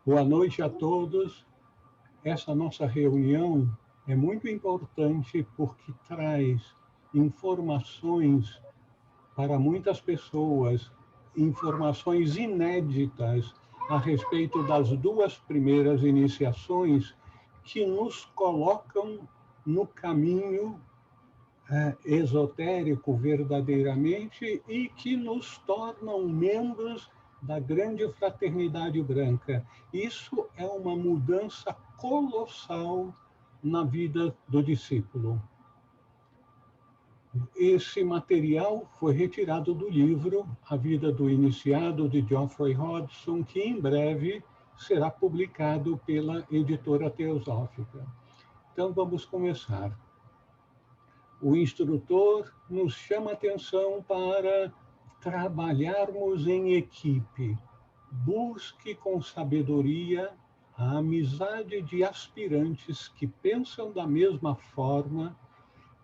Boa noite a todos. Essa nossa reunião é muito importante porque traz informações para muitas pessoas, informações inéditas a respeito das duas primeiras iniciações que nos colocam no caminho esotérico verdadeiramente e que nos tornam membros da grande fraternidade branca. Isso é uma mudança colossal na vida do discípulo. Esse material foi retirado do livro A Vida do Iniciado, de Geoffrey Hodgson, que em breve será publicado pela editora Teosófica. Então vamos começar. O instrutor nos chama a atenção para trabalharmos em equipe. Busque com sabedoria a amizade de aspirantes que pensam da mesma forma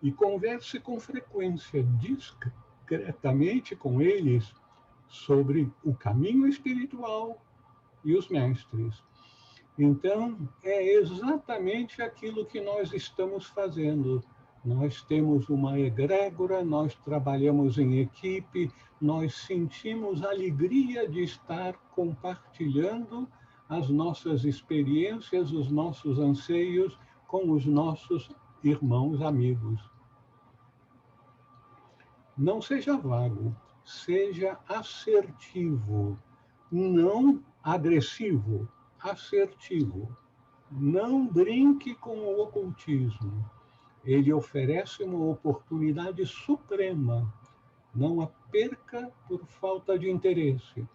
e converse com frequência, discretamente com eles, sobre o caminho espiritual e os mestres. Então, é exatamente aquilo que nós estamos fazendo. Nós temos uma egrégora, nós trabalhamos em equipe, nós sentimos a alegria de estar compartilhando as nossas experiências, os nossos anseios com os nossos irmãos amigos. Não seja vago, seja assertivo, não agressivo, assertivo. Não brinque com o ocultismo. Ele oferece uma oportunidade suprema. Não a perca por falta de interesse.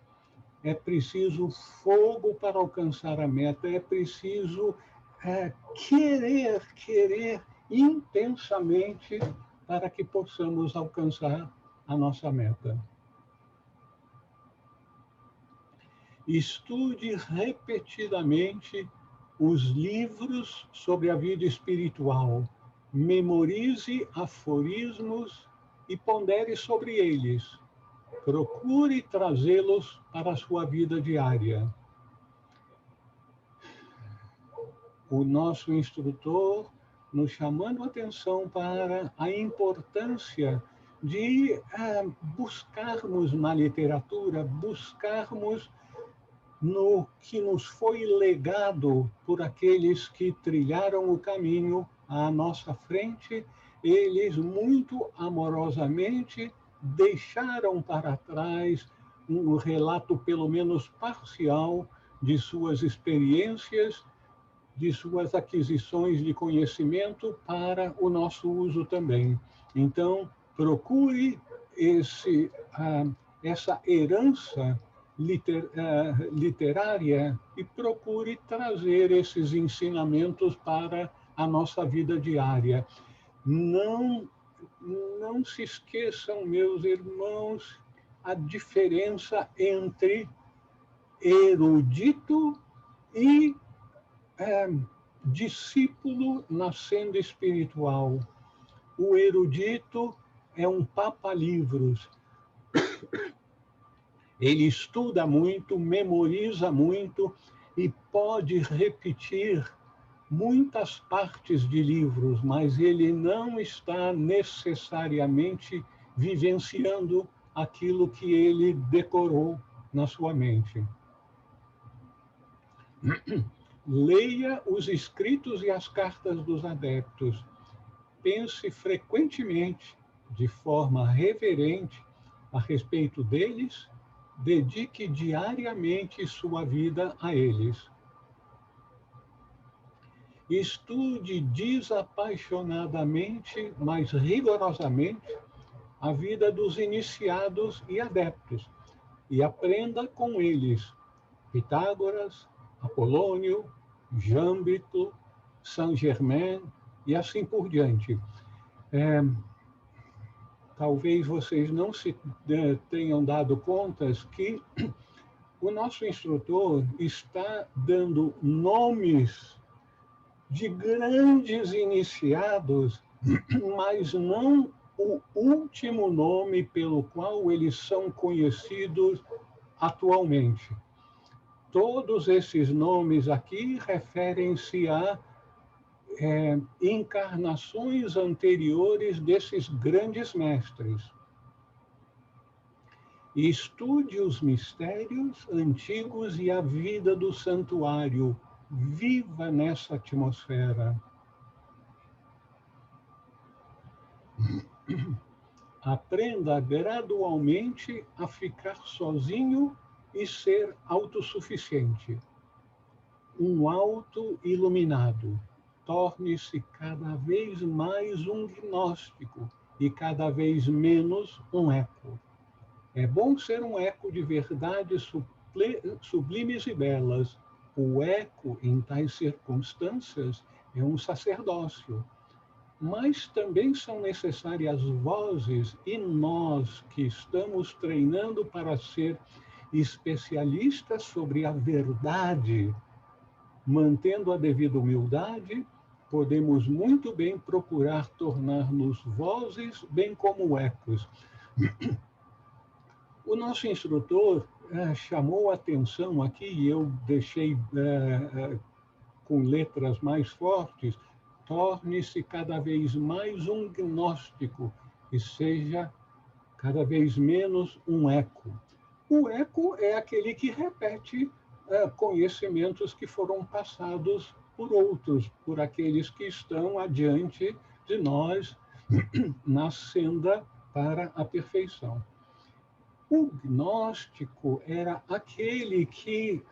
É preciso fogo para alcançar a meta. É preciso querer intensamente para que possamos alcançar a nossa meta. Estude repetidamente os livros sobre a vida espiritual. Memorize aforismos e pondere sobre eles. Procure trazê-los para a sua vida diária. O nosso instrutor nos chamando a atenção para a importância de buscarmos na literatura, buscarmos no que nos foi legado por aqueles que trilharam o caminho à nossa frente. Eles muito amorosamente deixaram para trás um relato pelo menos parcial de suas experiências, de suas aquisições de conhecimento para o nosso uso também. Então, procure essa herança literária e procure trazer esses ensinamentos para a nossa vida diária. Não se esqueçam, meus irmãos, a diferença entre erudito e discípulo nascendo espiritual. O erudito é um papa-livros. Ele estuda muito, memoriza muito e pode repetir muitas partes de livros, mas ele não está necessariamente vivenciando aquilo que ele decorou na sua mente. Leia os escritos e as cartas dos adeptos. Pense frequentemente, de forma reverente, a respeito deles. Dedique diariamente sua vida a eles. Estude desapaixonadamente, mas rigorosamente, a vida dos iniciados e adeptos e aprenda com eles Pitágoras, Apolônio, Jâmbito, Saint-Germain e assim por diante. Talvez vocês não se tenham dado contas que o nosso instrutor está dando nomes de grandes iniciados, mas não o último nome pelo qual eles são conhecidos atualmente. Todos esses nomes aqui referem-se a encarnações anteriores desses grandes mestres. Estude os mistérios antigos e a vida do santuário. Viva nessa atmosfera. Aprenda gradualmente a ficar sozinho e ser autossuficiente. Um auto-iluminado. Torne-se cada vez mais um gnóstico e cada vez menos um eco. É bom ser um eco de verdades sublimes e belas. O eco, em tais circunstâncias, é um sacerdócio. Mas também são necessárias vozes, e nós que estamos treinando para ser especialistas sobre a verdade, mantendo a devida humildade, podemos muito bem procurar tornar-nos vozes, bem como ecos. O nosso instrutor chamou a atenção aqui, e eu deixei com letras mais fortes, torne-se cada vez mais um gnóstico e seja cada vez menos um eco. O eco é aquele que repete conhecimentos que foram passados por outros, por aqueles que estão adiante de nós na senda para a perfeição. O gnóstico era aquele que,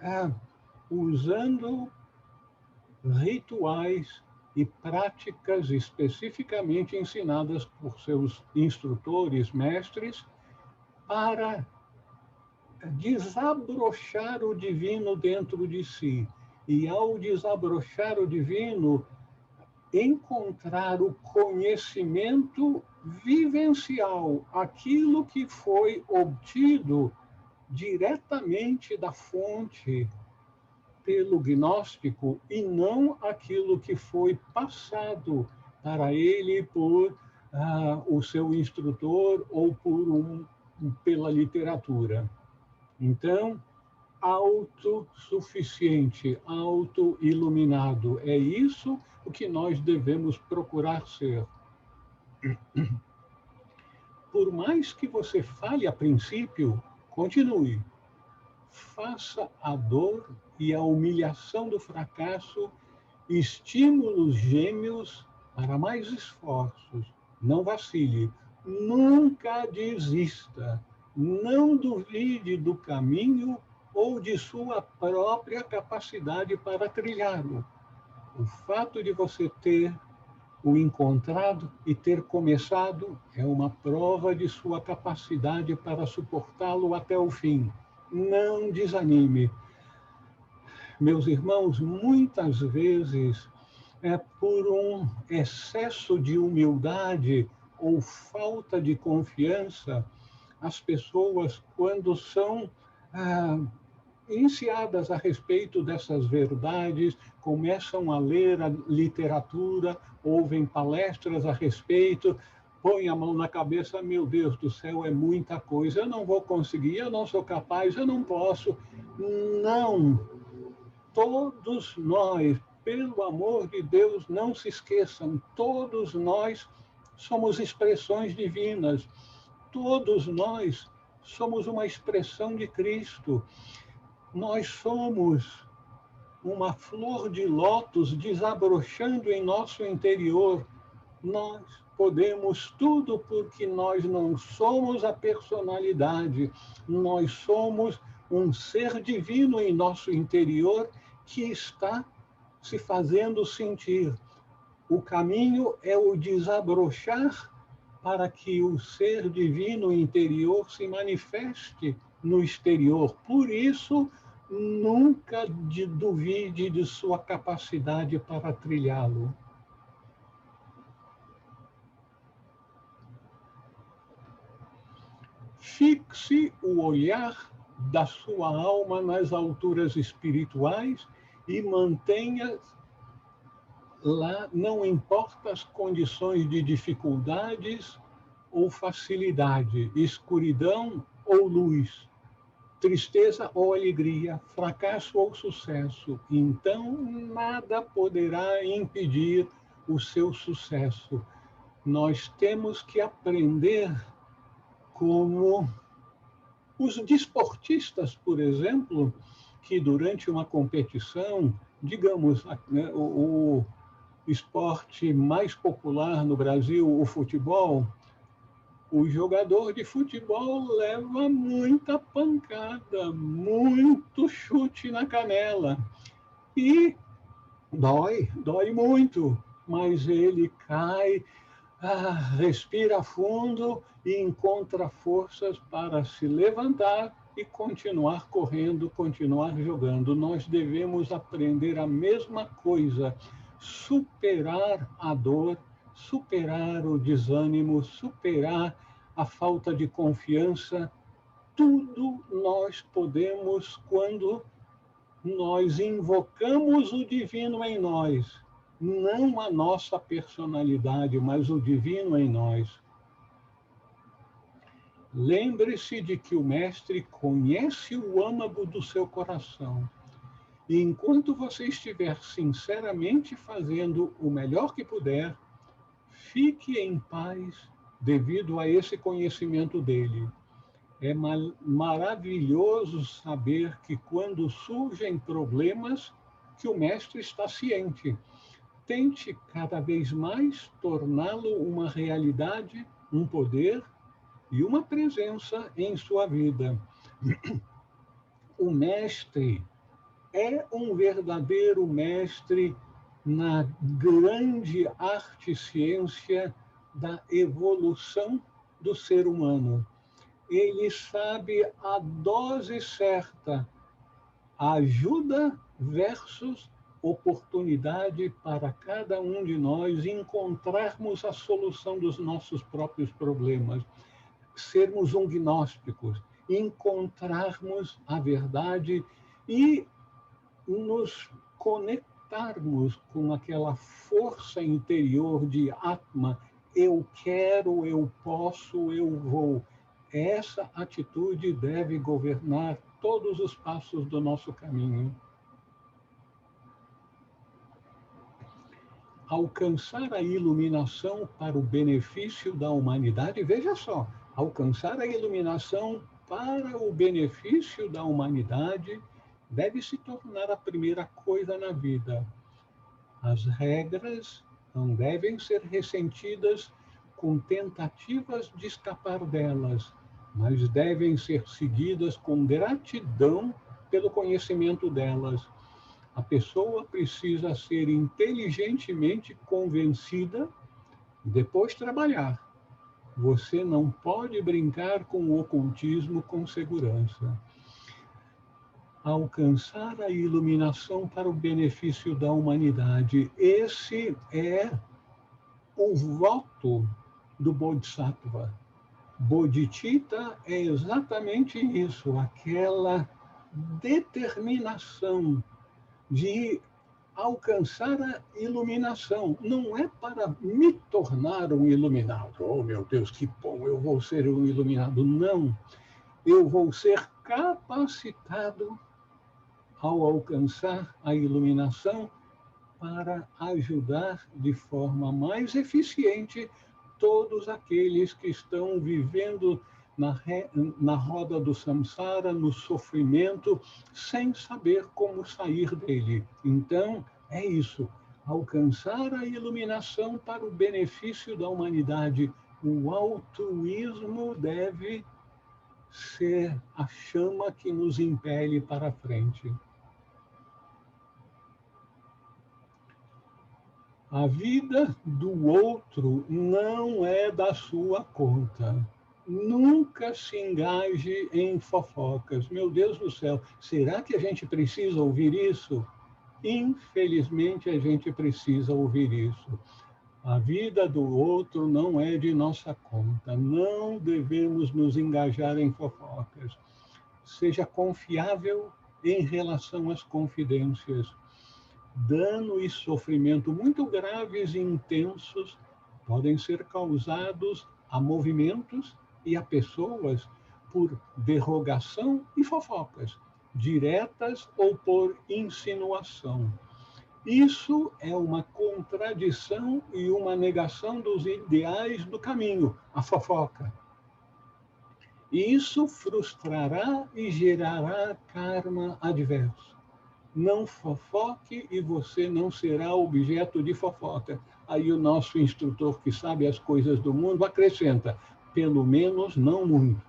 usando rituais e práticas especificamente ensinadas por seus instrutores, mestres, para desabrochar o divino dentro de si. E ao desabrochar o divino, encontrar o conhecimento vivencial, aquilo que foi obtido diretamente da fonte pelo gnóstico e não aquilo que foi passado para ele por o seu instrutor ou pela literatura. Então, autossuficiente, auto-iluminado, é isso o que nós devemos procurar ser. Por mais que você fale a princípio, continue. Faça a dor e a humilhação do fracasso estímulos gêmeos para mais esforços. Não vacile, nunca desista, não duvide do caminho ou de sua própria capacidade para trilhá-lo. O fato de você ter o encontrado e ter começado é uma prova de sua capacidade para suportá-lo até o fim. Não desanime. Meus irmãos, muitas vezes por um excesso de humildade ou falta de confiança, as pessoas, quando são iniciadas a respeito dessas verdades, começam a ler a literatura, ouvem palestras a respeito, põem a mão na cabeça, meu Deus do céu, é muita coisa, eu não vou conseguir, eu não sou capaz, eu não posso. Não, todos nós, pelo amor de Deus, não se esqueçam, todos nós somos expressões divinas, todos nós somos uma expressão de Cristo. Nós somos uma flor de lótus desabrochando em nosso interior. Nós podemos tudo porque nós não somos a personalidade, nós somos um ser divino em nosso interior que está se fazendo sentir. O caminho é o desabrochar para que o ser divino interior se manifeste no exterior. Por isso, nunca duvide de sua capacidade para trilhá-lo. Fixe o olhar da sua alma nas alturas espirituais e mantenha lá, não importa as condições de dificuldades ou facilidade, escuridão ou luz. tristeza ou alegria, fracasso ou sucesso. Então, nada poderá impedir o seu sucesso. Nós temos que aprender como os desportistas, por exemplo, que durante uma competição, digamos, né, o esporte mais popular no Brasil, o futebol, o jogador de futebol leva muita pancada, muito chute na canela. E dói muito, mas ele cai, respira fundo e encontra forças para se levantar e continuar correndo, continuar jogando. Nós devemos aprender a mesma coisa, superar a dor, superar o desânimo, superar a falta de confiança. Tudo nós podemos quando nós invocamos o divino em nós, não a nossa personalidade, mas o divino em nós. Lembre-se de que o Mestre conhece o âmago do seu coração. E enquanto você estiver sinceramente fazendo o melhor que puder, fique em paz devido a esse conhecimento dele. É maravilhoso saber que quando surgem problemas, que o Mestre está ciente. Tente cada vez mais torná-lo uma realidade, um poder e uma presença em sua vida. O Mestre é um verdadeiro mestre na grande arte e ciência da evolução do ser humano. Ele sabe a dose certa, ajuda versus oportunidade para cada um de nós encontrarmos a solução dos nossos próprios problemas, sermos gnósticos, encontrarmos a verdade e nos conectarmos com aquela força interior de Atma, eu quero, eu posso, eu vou. Essa atitude deve governar todos os passos do nosso caminho. Alcançar a iluminação para o benefício da humanidade, veja só, alcançar a iluminação para o benefício da humanidade deve se tornar a primeira coisa na vida. As regras não devem ser ressentidas com tentativas de escapar delas, mas devem ser seguidas com gratidão pelo conhecimento delas. A pessoa precisa ser inteligentemente convencida e depois trabalhar. Você não pode brincar com o ocultismo com segurança. Alcançar a iluminação para o benefício da humanidade. Esse é o voto do Bodhisattva. Bodhicitta é exatamente isso, aquela determinação de alcançar a iluminação. Não é para me tornar um iluminado. Oh, meu Deus, que bom, eu vou ser um iluminado. Não, eu vou ser capacitado ao alcançar a iluminação para ajudar de forma mais eficiente todos aqueles que estão vivendo na roda do samsara, no sofrimento, sem saber como sair dele. Então, é isso, alcançar a iluminação para o benefício da humanidade. O altruísmo deve ser a chama que nos impele para a frente. A vida do outro não é da sua conta. Nunca se engaje em fofocas. Meu Deus do céu, será que a gente precisa ouvir isso? Infelizmente, a gente precisa ouvir isso. A vida do outro não é de nossa conta. Não devemos nos engajar em fofocas. Seja confiável em relação às confidências. Dano e sofrimento muito graves e intensos podem ser causados a movimentos e a pessoas por derrogação e fofocas, diretas ou por insinuação. Isso é uma contradição e uma negação dos ideais do caminho, a fofoca. E isso frustrará e gerará karma adverso. Não fofoque e você não será objeto de fofoca. Aí o nosso instrutor que sabe as coisas do mundo acrescenta, pelo menos não muito.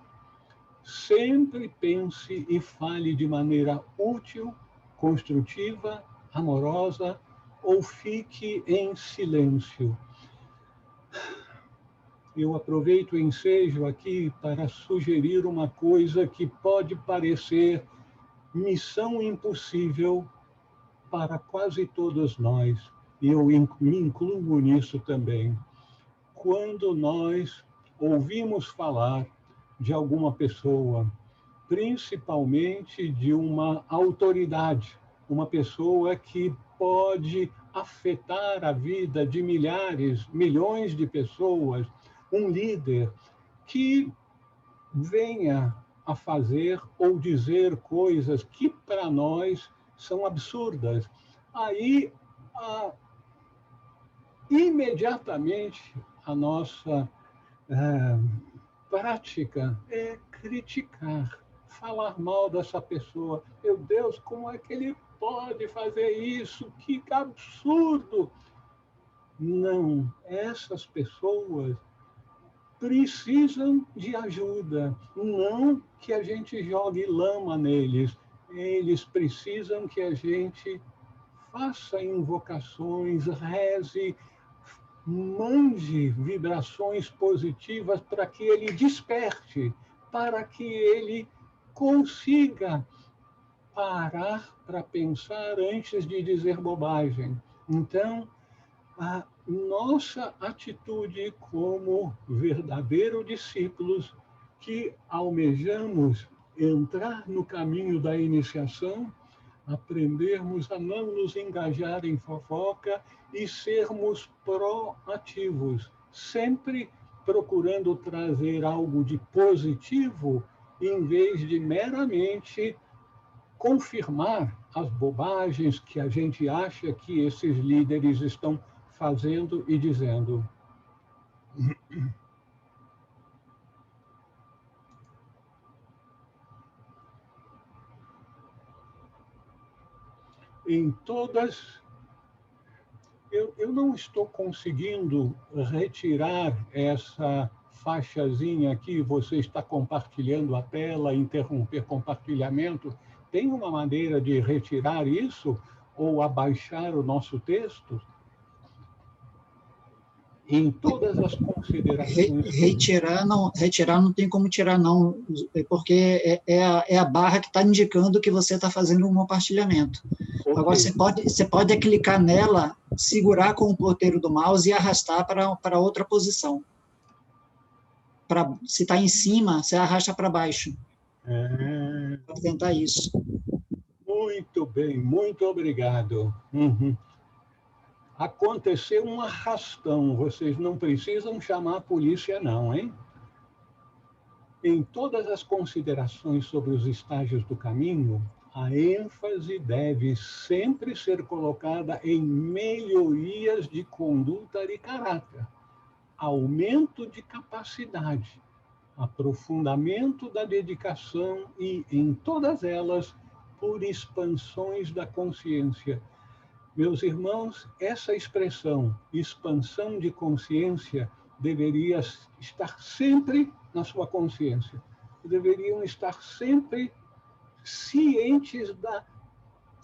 Sempre pense e fale de maneira útil, construtiva, amorosa, ou fique em silêncio. Eu aproveito o ensejo aqui para sugerir uma coisa que pode parecer missão impossível para quase todos nós, e eu me incluo nisso também. Quando nós ouvimos falar de alguma pessoa, principalmente de uma autoridade, uma pessoa que pode afetar a vida de milhares, milhões de pessoas, um líder que venha a fazer ou dizer coisas que para nós são absurdas. Aí, imediatamente, a nossa prática é criticar, falar mal dessa pessoa. Meu Deus, como é que ele pode fazer isso? Que absurdo! Não, essas pessoas precisam de ajuda, não que a gente jogue lama neles. Eles precisam que a gente faça invocações, reze, mande vibrações positivas para que ele desperte, para que ele consiga parar para pensar antes de dizer bobagem. Então, a nossa atitude como verdadeiros discípulos que almejamos entrar no caminho da iniciação, aprendermos a não nos engajar em fofoca e sermos proativos, sempre procurando trazer algo de positivo, em vez de meramente confirmar as bobagens que a gente acha que esses líderes estão fazendo e dizendo. Em todas, eu não estou conseguindo retirar essa faixazinha aqui, você está compartilhando a tela, interromper compartilhamento. Tem uma maneira de retirar isso ou abaixar o nosso texto? Em todas as considerações... Retirar não tem como tirar, não, porque é a barra que está indicando que você está fazendo um compartilhamento. Okay. Agora, você pode clicar nela, segurar com o ponteiro do mouse e arrastar para outra posição. Se está em cima, você arrasta para baixo. Pode tentar isso. Muito bem, muito obrigado. Uhum. Aconteceu um arrastão, vocês não precisam chamar a polícia não, hein? Em todas as considerações sobre os estágios do caminho, a ênfase deve sempre ser colocada em melhorias de conduta e caráter, aumento de capacidade, aprofundamento da dedicação e, em todas elas, por expansões da consciência. Meus irmãos, essa expressão, expansão de consciência, deveria estar sempre na sua consciência. Deveriam estar sempre cientes da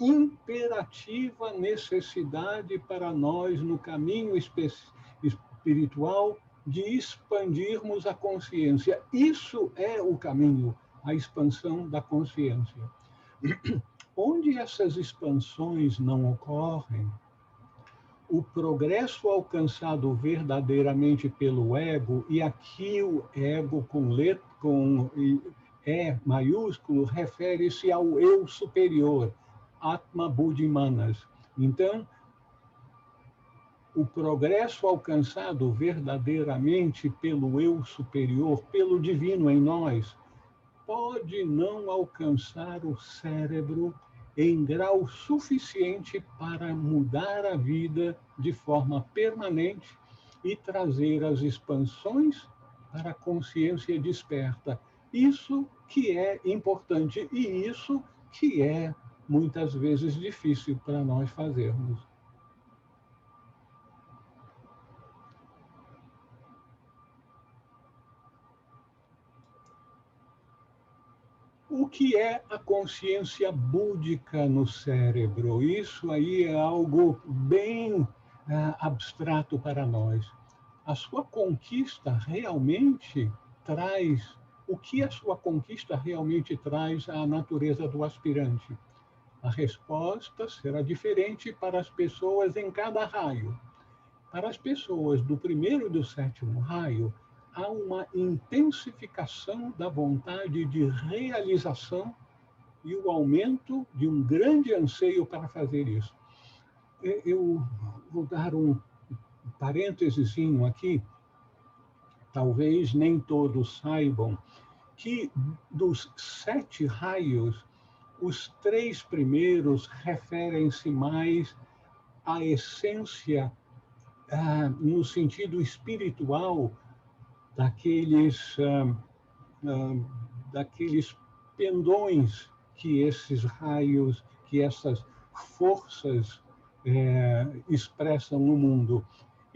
imperativa necessidade para nós, no caminho espiritual, de expandirmos a consciência. Isso é o caminho, a expansão da consciência. Onde essas expansões não ocorrem, o progresso alcançado verdadeiramente pelo ego, e aqui o ego com E maiúsculo, refere-se ao eu superior, Atma Buddhimanas. Então, o progresso alcançado verdadeiramente pelo eu superior, pelo divino em nós, pode não alcançar o cérebro em grau suficiente para mudar a vida de forma permanente e trazer as expansões para a consciência desperta. Isso que é importante e isso que é muitas vezes difícil para nós fazermos. O que é a consciência búdica no cérebro? Isso aí é algo bem abstrato para nós. A sua conquista realmente traz... O que a sua conquista realmente traz à natureza do aspirante? A resposta será diferente para as pessoas em cada raio. Para as pessoas do primeiro e do sétimo raio, há uma intensificação da vontade de realização e o aumento de um grande anseio para fazer isso. Eu vou dar um parênteses aqui. Talvez nem todos saibam que dos 7 raios, os 3 primeiros referem-se mais à essência, no sentido espiritual, daqueles pendões que esses raios, que essas forças expressam no mundo.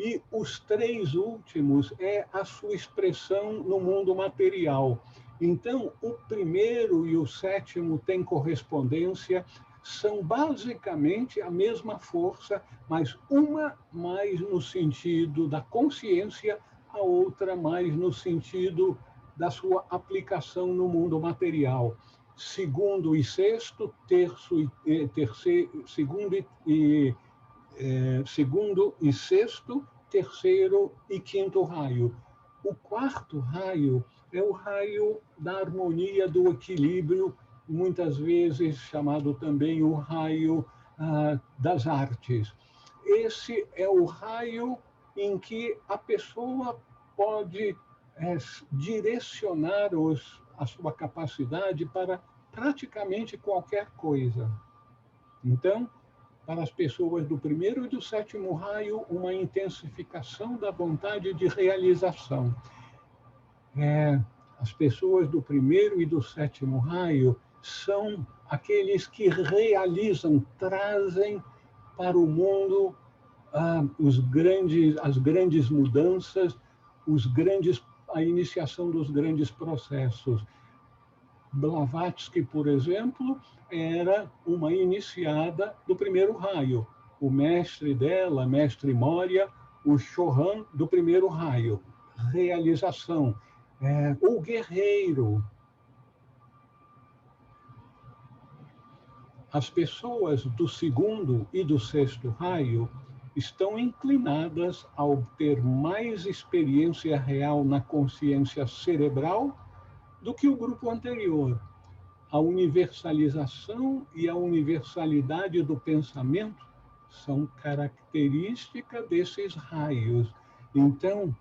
E os 3 últimos é a sua expressão no mundo material. Então, o primeiro e o sétimo têm correspondência, são basicamente a mesma força, mas uma mais no sentido da consciência, a outra mais no sentido da sua aplicação no mundo material. Segundo e sexto, segundo e sexto, terceiro e quinto raio. O 4º raio é o raio da harmonia, do equilíbrio, muitas vezes chamado também o raio das artes. Esse é o raio em que a pessoa pode direcionar a sua capacidade para praticamente qualquer coisa. Então, para as pessoas do primeiro e do sétimo raio, uma intensificação da vontade de realização. As pessoas do primeiro e do sétimo raio são aqueles que realizam, trazem para o mundo as grandes mudanças, a iniciação dos grandes processos. Blavatsky, por exemplo, era uma iniciada do primeiro raio. O mestre dela, mestre Moria, o Chohan do primeiro raio. Realização. O guerreiro. As pessoas do segundo e do sexto raio estão inclinadas a obter mais experiência real na consciência cerebral do que o grupo anterior. A universalização e a universalidade do pensamento são característica desses raios. Então,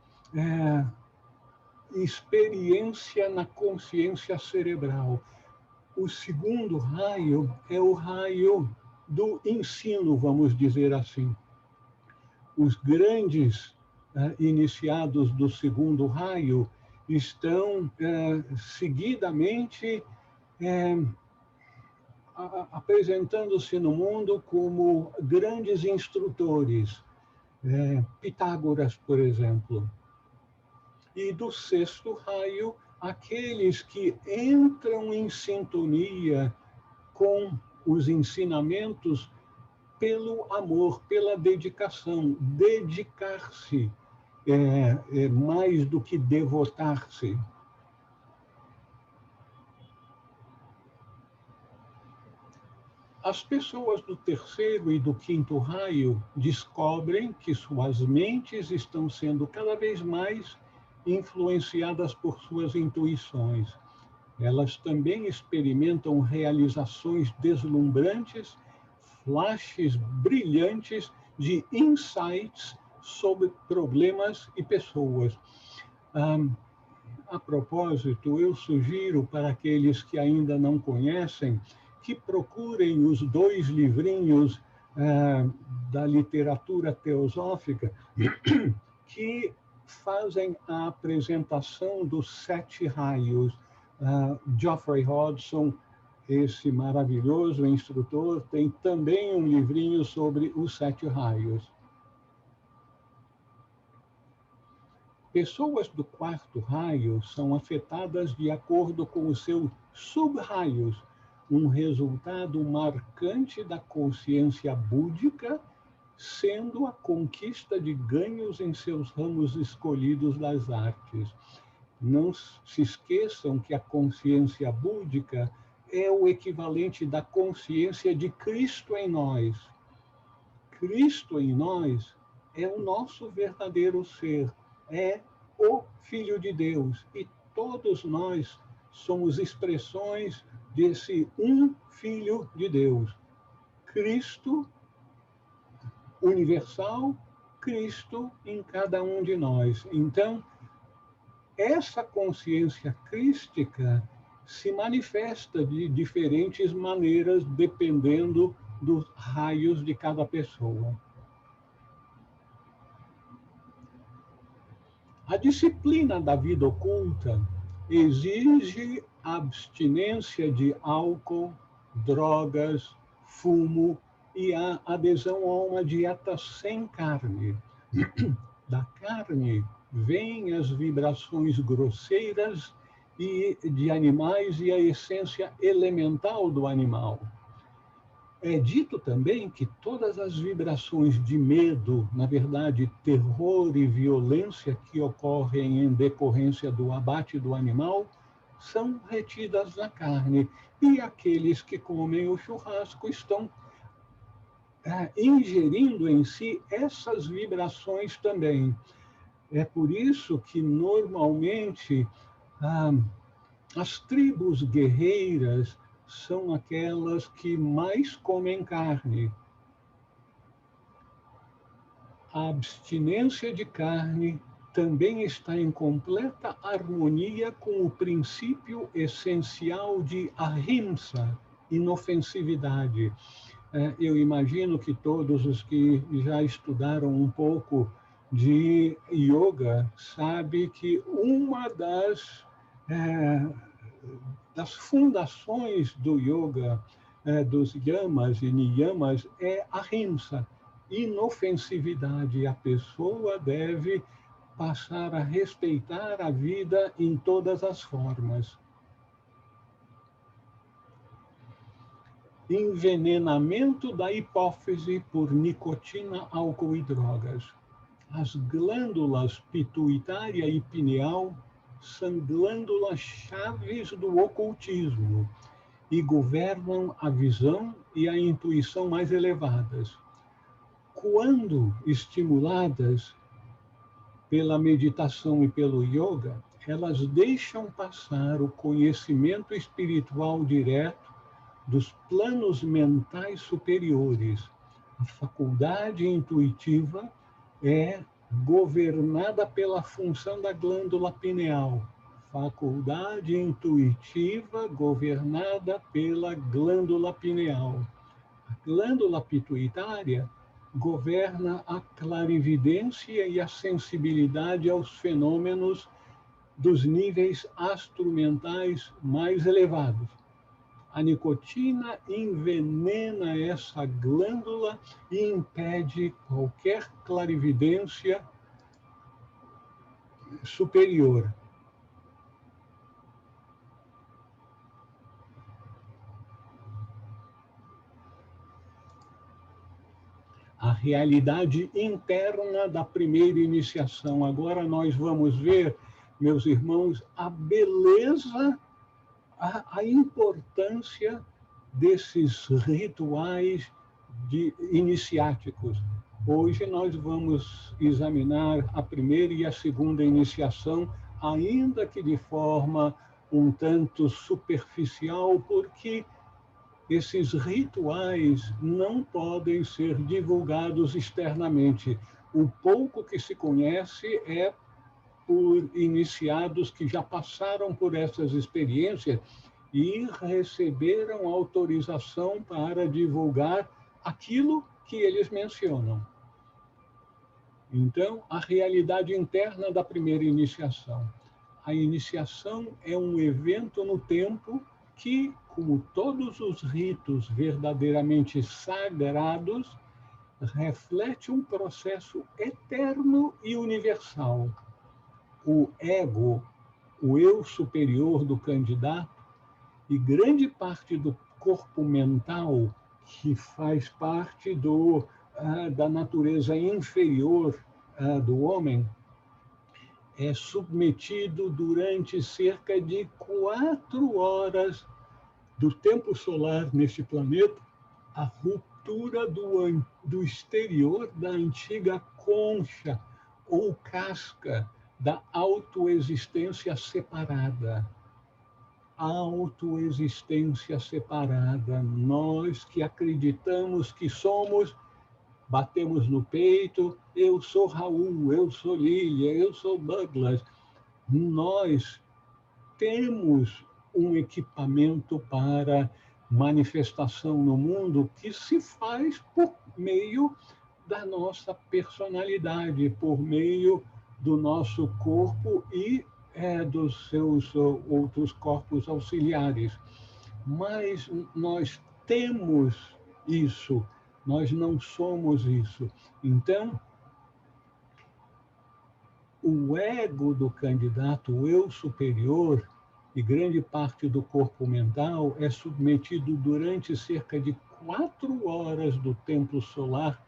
experiência na consciência cerebral. O segundo raio é o raio do ensino, vamos dizer assim. Os grandes iniciados do segundo raio estão seguidamente apresentando-se no mundo como grandes instrutores. Pitágoras, por exemplo. E do sexto raio, aqueles que entram em sintonia com os ensinamentos pelo amor, pela dedicação. Dedicar-se mais do que devotar-se. As pessoas do terceiro e do quinto raio descobrem que suas mentes estão sendo cada vez mais influenciadas por suas intuições. Elas também experimentam realizações deslumbrantes, flashes brilhantes de insights sobre problemas e pessoas. A propósito, eu sugiro para aqueles que ainda não conhecem que procurem os 2 livrinhos da literatura teosófica que fazem a apresentação dos 7 raios. Geoffrey Hodgson, esse maravilhoso instrutor, tem também um livrinho sobre os 7 raios. Pessoas do 4º raio são afetadas de acordo com os seus sub-raios, um resultado marcante da consciência búdica, sendo a conquista de ganhos em seus ramos escolhidos das artes. Não se esqueçam que a consciência búdica é o equivalente da consciência de Cristo em nós. Cristo em nós é o nosso verdadeiro ser, é o Filho de Deus, e todos nós somos expressões desse um Filho de Deus. Cristo universal, Cristo em cada um de nós. Então, essa consciência crística se manifesta de diferentes maneiras, dependendo dos raios de cada pessoa. A disciplina da vida oculta exige abstinência de álcool, drogas, fumo e a adesão a uma dieta sem carne. Da carne vêm as vibrações grosseiras e de animais e a essência elemental do animal. É dito também que todas as vibrações de medo, na verdade, terror e violência que ocorrem em decorrência do abate do animal, são retidas na carne. E aqueles que comem o churrasco estão ingerindo em si essas vibrações também. É por isso que, normalmente, as tribos guerreiras são aquelas que mais comem carne. A abstinência de carne também está em completa harmonia com o princípio essencial de ahimsa, inofensividade. Eu imagino que todos os que já estudaram um pouco de yoga sabem que uma das fundações do yoga, dos yamas e niyamas, é a ahimsa, inofensividade. A pessoa deve passar a respeitar a vida em todas as formas. Envenenamento da hipófise por nicotina, álcool e drogas. As glândulas pituitária e pineal são glândulas chaves do ocultismo e governam a visão e a intuição mais elevadas. Quando estimuladas pela meditação e pelo yoga, elas deixam passar o conhecimento espiritual direto dos planos mentais superiores. A faculdade intuitiva é governada pela função da glândula pineal. Faculdade intuitiva governada pela glândula pineal. A glândula pituitária governa a clarividência e a sensibilidade aos fenômenos dos níveis astromentais mais elevados. A nicotina envenena essa glândula e impede qualquer clarividência superior. A realidade interna da primeira iniciação. Agora nós vamos ver, meus irmãos, a beleza, a importância desses rituais iniciáticos. Hoje nós vamos examinar a primeira e a segunda iniciação, ainda que de forma um tanto superficial, porque esses rituais não podem ser divulgados externamente. O pouco que se conhece é por iniciados que já passaram por essas experiências e receberam autorização para divulgar aquilo que eles mencionam. Então, a realidade interna da primeira iniciação. A iniciação é um evento no tempo que, como todos os ritos verdadeiramente sagrados, reflete um processo eterno e universal. O ego, o eu superior do candidato, e grande parte do corpo mental, que faz parte da natureza inferior do homem, é submetido durante cerca de 4 horas do tempo solar neste planeta à ruptura do exterior da antiga concha ou casca da autoexistência separada. Autoexistência separada. Nós que acreditamos que somos, batemos no peito, eu sou Raul, eu sou Lília, eu sou Douglas. Nós temos um equipamento para manifestação no mundo que se faz por meio da nossa personalidade, por meio do nosso corpo e dos seus outros corpos auxiliares. Mas nós temos isso, nós não somos isso. Então, o ego do candidato, o eu superior, e grande parte do corpo mental é submetido durante cerca de 4 horas do tempo solar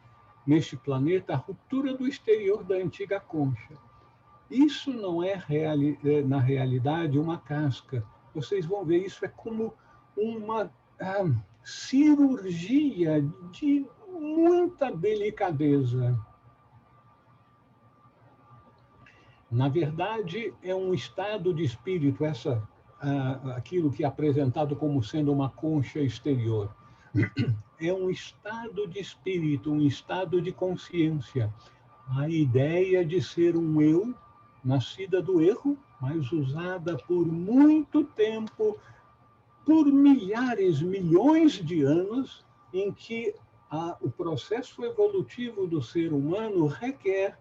neste planeta à ruptura do exterior da antiga concha. Isso não é, na realidade, uma casca. Vocês vão ver, isso é como uma cirurgia de muita delicadeza. Na verdade, é um estado de espírito, aquilo que é apresentado como sendo uma concha exterior. É um estado de espírito, um estado de consciência. A ideia de ser um eu, nascida do erro, mas usada por muito tempo, por milhares, milhões de anos, em que o processo evolutivo do ser humano requer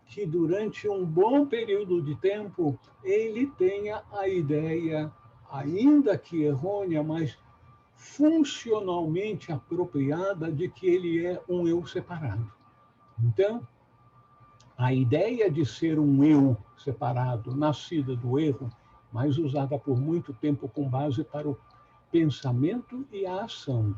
que durante um bom período de tempo ele tenha a ideia, ainda que errônea, mas funcionalmente apropriada, de que ele é um eu separado. Então, a ideia de ser um eu separado, nascida do erro, mas usada por muito tempo com base para o pensamento e a ação,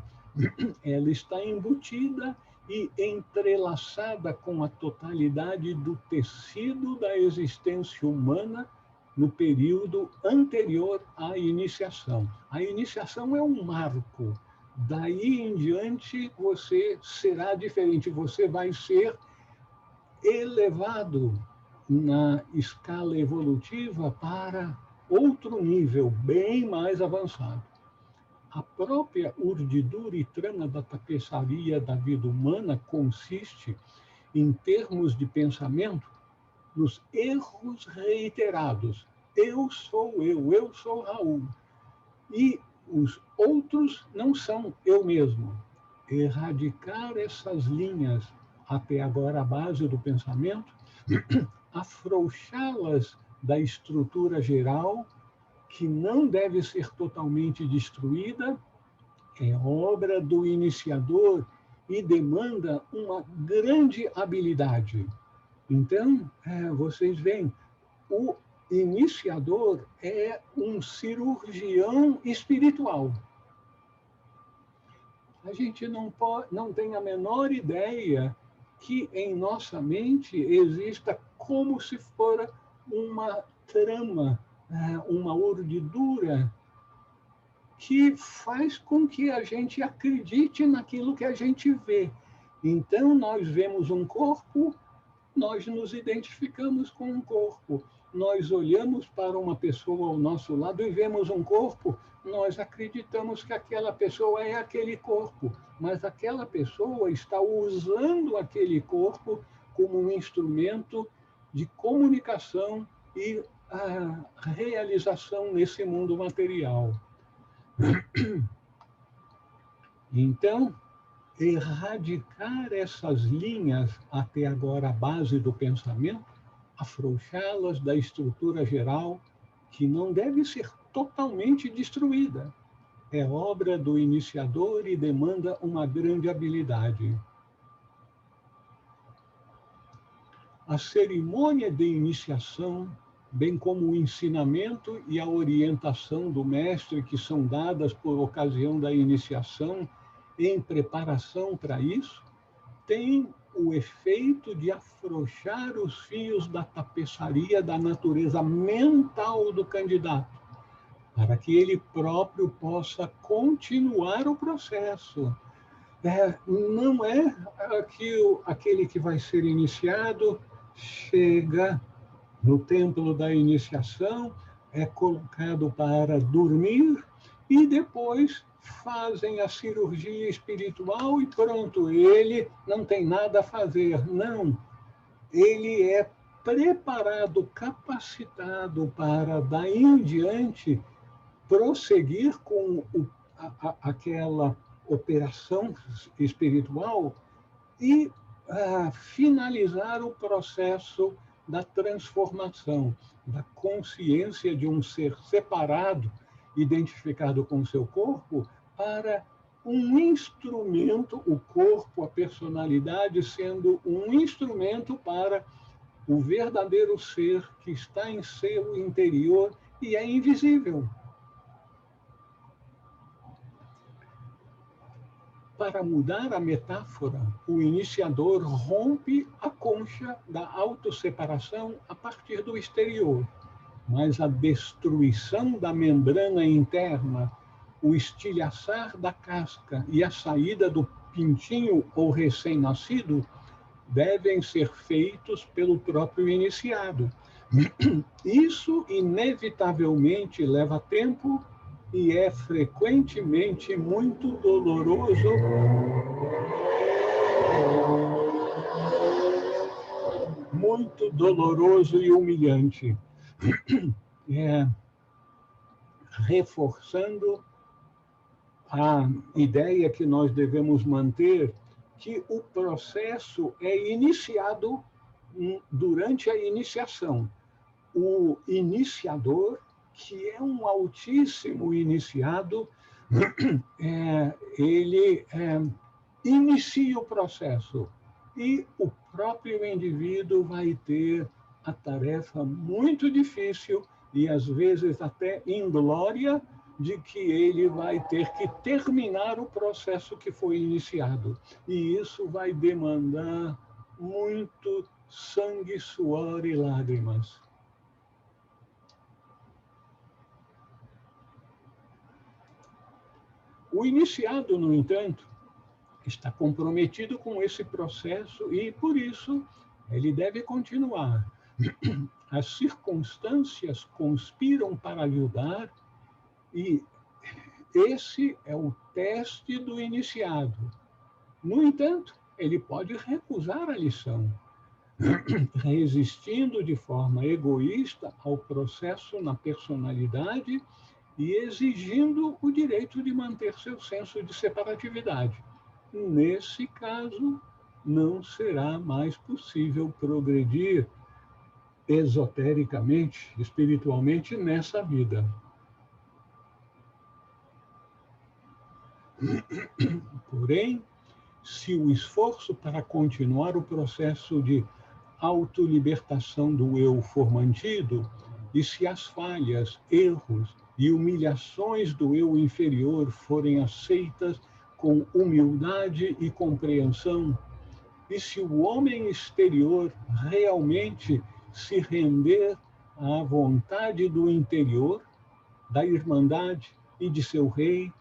ela está embutida e entrelaçada com a totalidade do tecido da existência humana no período anterior à iniciação. A iniciação é um marco. Daí em diante, você será diferente, você vai ser elevado na escala evolutiva para outro nível, bem mais avançado. A própria urdidura e trama da tapeçaria da vida humana consiste, em termos de pensamento, nos erros reiterados. Eu sou Raul. E os outros não são eu mesmo. Erradicar essas linhas até agora a base do pensamento, afrouxá-las da estrutura geral, que não deve ser totalmente destruída, é obra do iniciador e demanda uma grande habilidade. Então, vocês veem, o iniciador é um cirurgião espiritual. A gente não tem a menor ideia que em nossa mente exista como se for uma trama, uma urdidura que faz com que a gente acredite naquilo que a gente vê. Então, nós vemos um corpo, nós nos identificamos com um corpo. Nós olhamos para uma pessoa ao nosso lado e vemos um corpo, nós acreditamos que aquela pessoa é aquele corpo, mas aquela pessoa está usando aquele corpo como um instrumento de comunicação e a realização nesse mundo material. Então, erradicar essas linhas, até agora a base do pensamento, afrouxá-las da estrutura geral, que não deve ser totalmente destruída. É obra do iniciador e demanda uma grande habilidade. A cerimônia de iniciação, bem como o ensinamento e a orientação do mestre, que são dadas por ocasião da iniciação, em preparação para isso, tem o efeito de afrouxar os fios da tapeçaria da natureza mental do candidato, para que ele próprio possa continuar o processo. Não é aquele que vai ser iniciado, chega no templo da iniciação, é colocado para dormir e depois fazem a cirurgia espiritual e pronto, ele não tem nada a fazer. Não, ele é preparado, capacitado para, daí em diante, prosseguir com aquela operação espiritual e finalizar o processo da transformação, da consciência de um ser separado, identificado com o seu corpo, para um instrumento, o corpo, a personalidade, sendo um instrumento para o verdadeiro ser que está em seu interior e é invisível. Para mudar a metáfora, o iniciador rompe a concha da autosseparação a partir do exterior, mas a destruição da membrana interna, o estilhaçar da casca e a saída do pintinho ou recém-nascido devem ser feitos pelo próprio iniciado. Isso, inevitavelmente, leva tempo e é frequentemente muito doloroso e humilhante. Reforçando a ideia que nós devemos manter, que o processo é iniciado durante a iniciação. O iniciador, que é um altíssimo iniciado, ele inicia o processo e o próprio indivíduo vai ter a tarefa muito difícil e às vezes até inglória de que ele vai ter que terminar o processo que foi iniciado. E isso vai demandar muito sangue, suor e lágrimas. O iniciado, no entanto, está comprometido com esse processo e, por isso, ele deve continuar. As circunstâncias conspiram para ajudar e esse é o teste do iniciado. No entanto, ele pode recusar a lição, resistindo de forma egoísta ao processo na personalidade e exigindo o direito de manter seu senso de separatividade. Nesse caso, não será mais possível progredir esotericamente, espiritualmente, nessa vida. Porém, se o esforço para continuar o processo de autolibertação do eu for mantido, e se as falhas, erros e humilhações do eu inferior forem aceitas com humildade e compreensão, e se o homem exterior realmente se render à vontade do interior, da irmandade e de seu rei,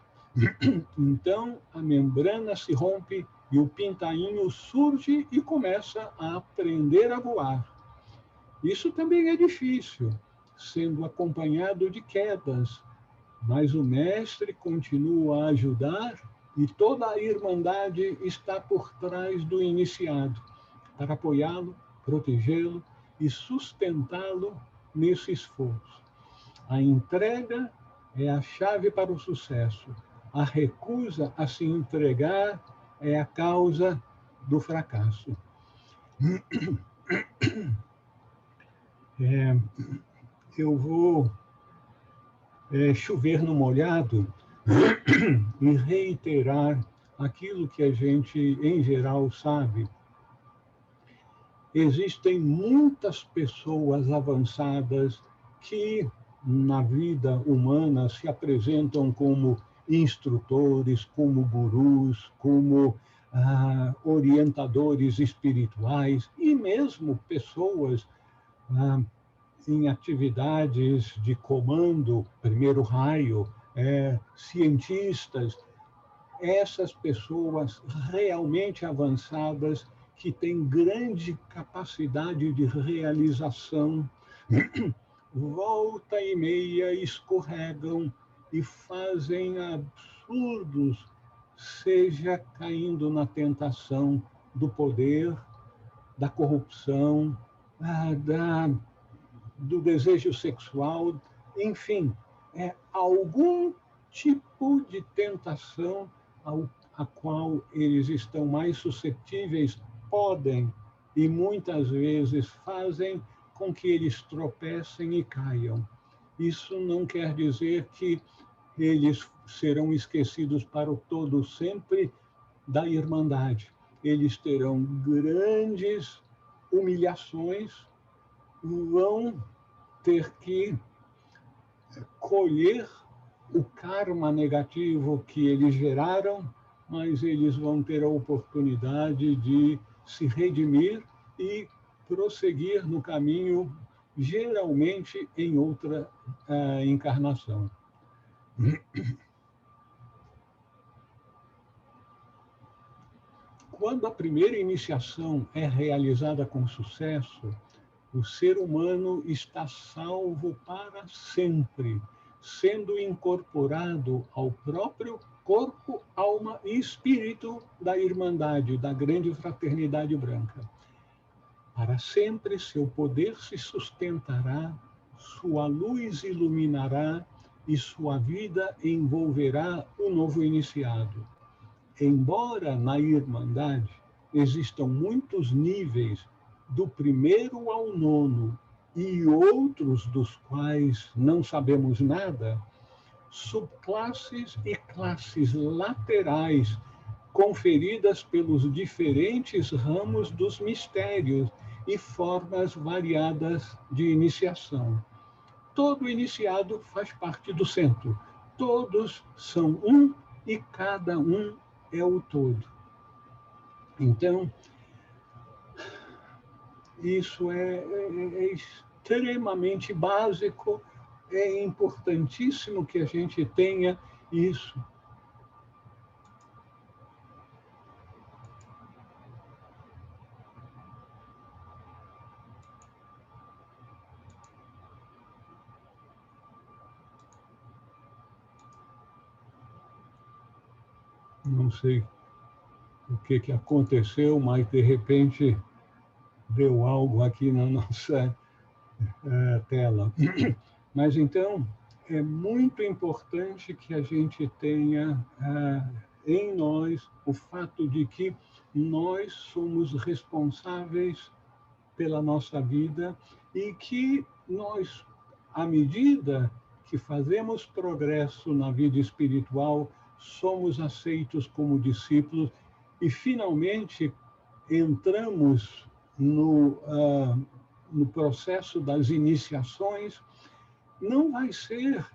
então a membrana se rompe e o pintainho surge e começa a aprender a voar. Isso também é difícil, sendo acompanhado de quedas, mas o mestre continua a ajudar e toda a irmandade está por trás do iniciado, para apoiá-lo, protegê-lo e sustentá-lo nesse esforço. A entrega é a chave para o sucesso. A recusa a se entregar é a causa do fracasso. Eu vou chover no molhado e reiterar aquilo que a gente, em geral, sabe. Existem muitas pessoas avançadas que, na vida humana, se apresentam como instrutores, como gurus, como orientadores espirituais e mesmo pessoas em atividades de comando, primeiro raio, cientistas. Essas pessoas realmente avançadas que têm grande capacidade de realização, volta e meia escorregam e fazem absurdos, seja caindo na tentação do poder, da corrupção, do desejo sexual, enfim, algum tipo de tentação a qual eles estão mais suscetíveis, podem e muitas vezes fazem com que eles tropecem e caiam. Isso não quer dizer que eles serão esquecidos para o todo sempre da Irmandade. Eles terão grandes humilhações, vão ter que colher o karma negativo que eles geraram, mas eles vão ter a oportunidade de se redimir e prosseguir no caminho, geralmente em outra encarnação. Quando a primeira iniciação é realizada com sucesso, o ser humano está salvo para sempre, sendo incorporado ao próprio corpo, alma e espírito da Irmandade, da grande fraternidade branca. Para sempre seu poder se sustentará, sua luz iluminará e sua vida envolverá o novo iniciado. Embora na Irmandade existam muitos níveis, do 1º ao 9º, e outros dos quais não sabemos nada, subclasses e classes laterais conferidas pelos diferentes ramos dos mistérios e formas variadas de iniciação. Todo iniciado faz parte do centro. Todos são um e cada um é o todo. Então, isso é extremamente básico, é importantíssimo que a gente tenha isso. Não sei o que aconteceu, mas de repente deu algo aqui na nossa tela. Mas então, é muito importante que a gente tenha em nós o fato de que nós somos responsáveis pela nossa vida e que nós, à medida que fazemos progresso na vida espiritual, somos aceitos como discípulos e, finalmente, entramos no processo das iniciações. Não vai ser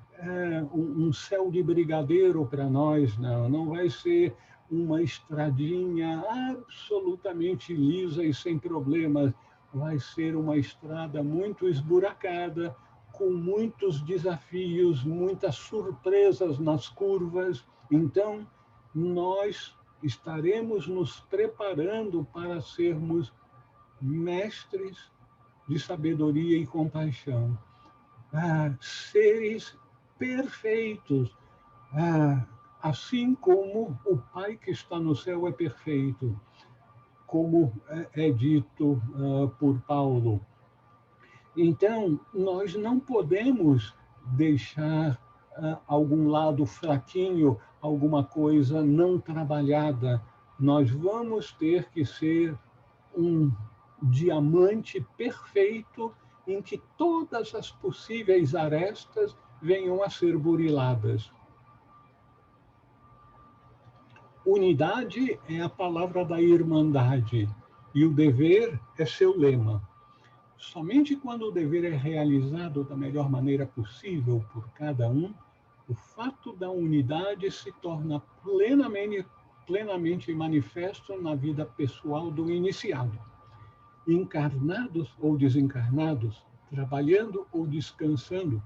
um céu de brigadeiro para nós, não vai ser uma estradinha absolutamente lisa e sem problemas. Vai ser uma estrada muito esburacada, com muitos desafios, muitas surpresas nas curvas. Então, nós estaremos nos preparando para sermos mestres de sabedoria e compaixão. Seres perfeitos, assim como o Pai que está no céu é perfeito, como é dito por Paulo. Então, nós não podemos deixar algum lado fraquinho, alguma coisa não trabalhada. Nós vamos ter que ser um diamante perfeito em que todas as possíveis arestas venham a ser buriladas. Unidade é a palavra da irmandade e o dever é seu lema. Somente quando o dever é realizado da melhor maneira possível por cada um, o fato da unidade se torna plenamente manifesto na vida pessoal do iniciado. Encarnados ou desencarnados, trabalhando ou descansando,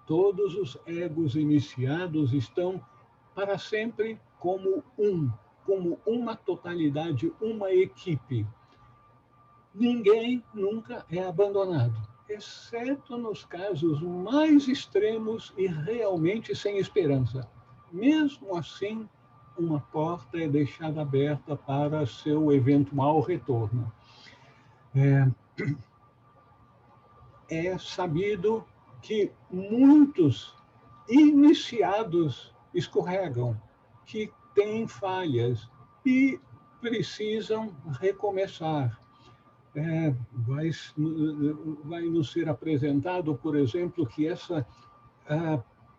todos os egos iniciados estão para sempre como uma totalidade, uma equipe. Ninguém nunca é abandonado, exceto nos casos mais extremos e realmente sem esperança. Mesmo assim, uma porta é deixada aberta para seu eventual retorno. É sabido que muitos iniciados escorregam, que têm falhas e precisam recomeçar. Vai nos ser apresentado, por exemplo, que essa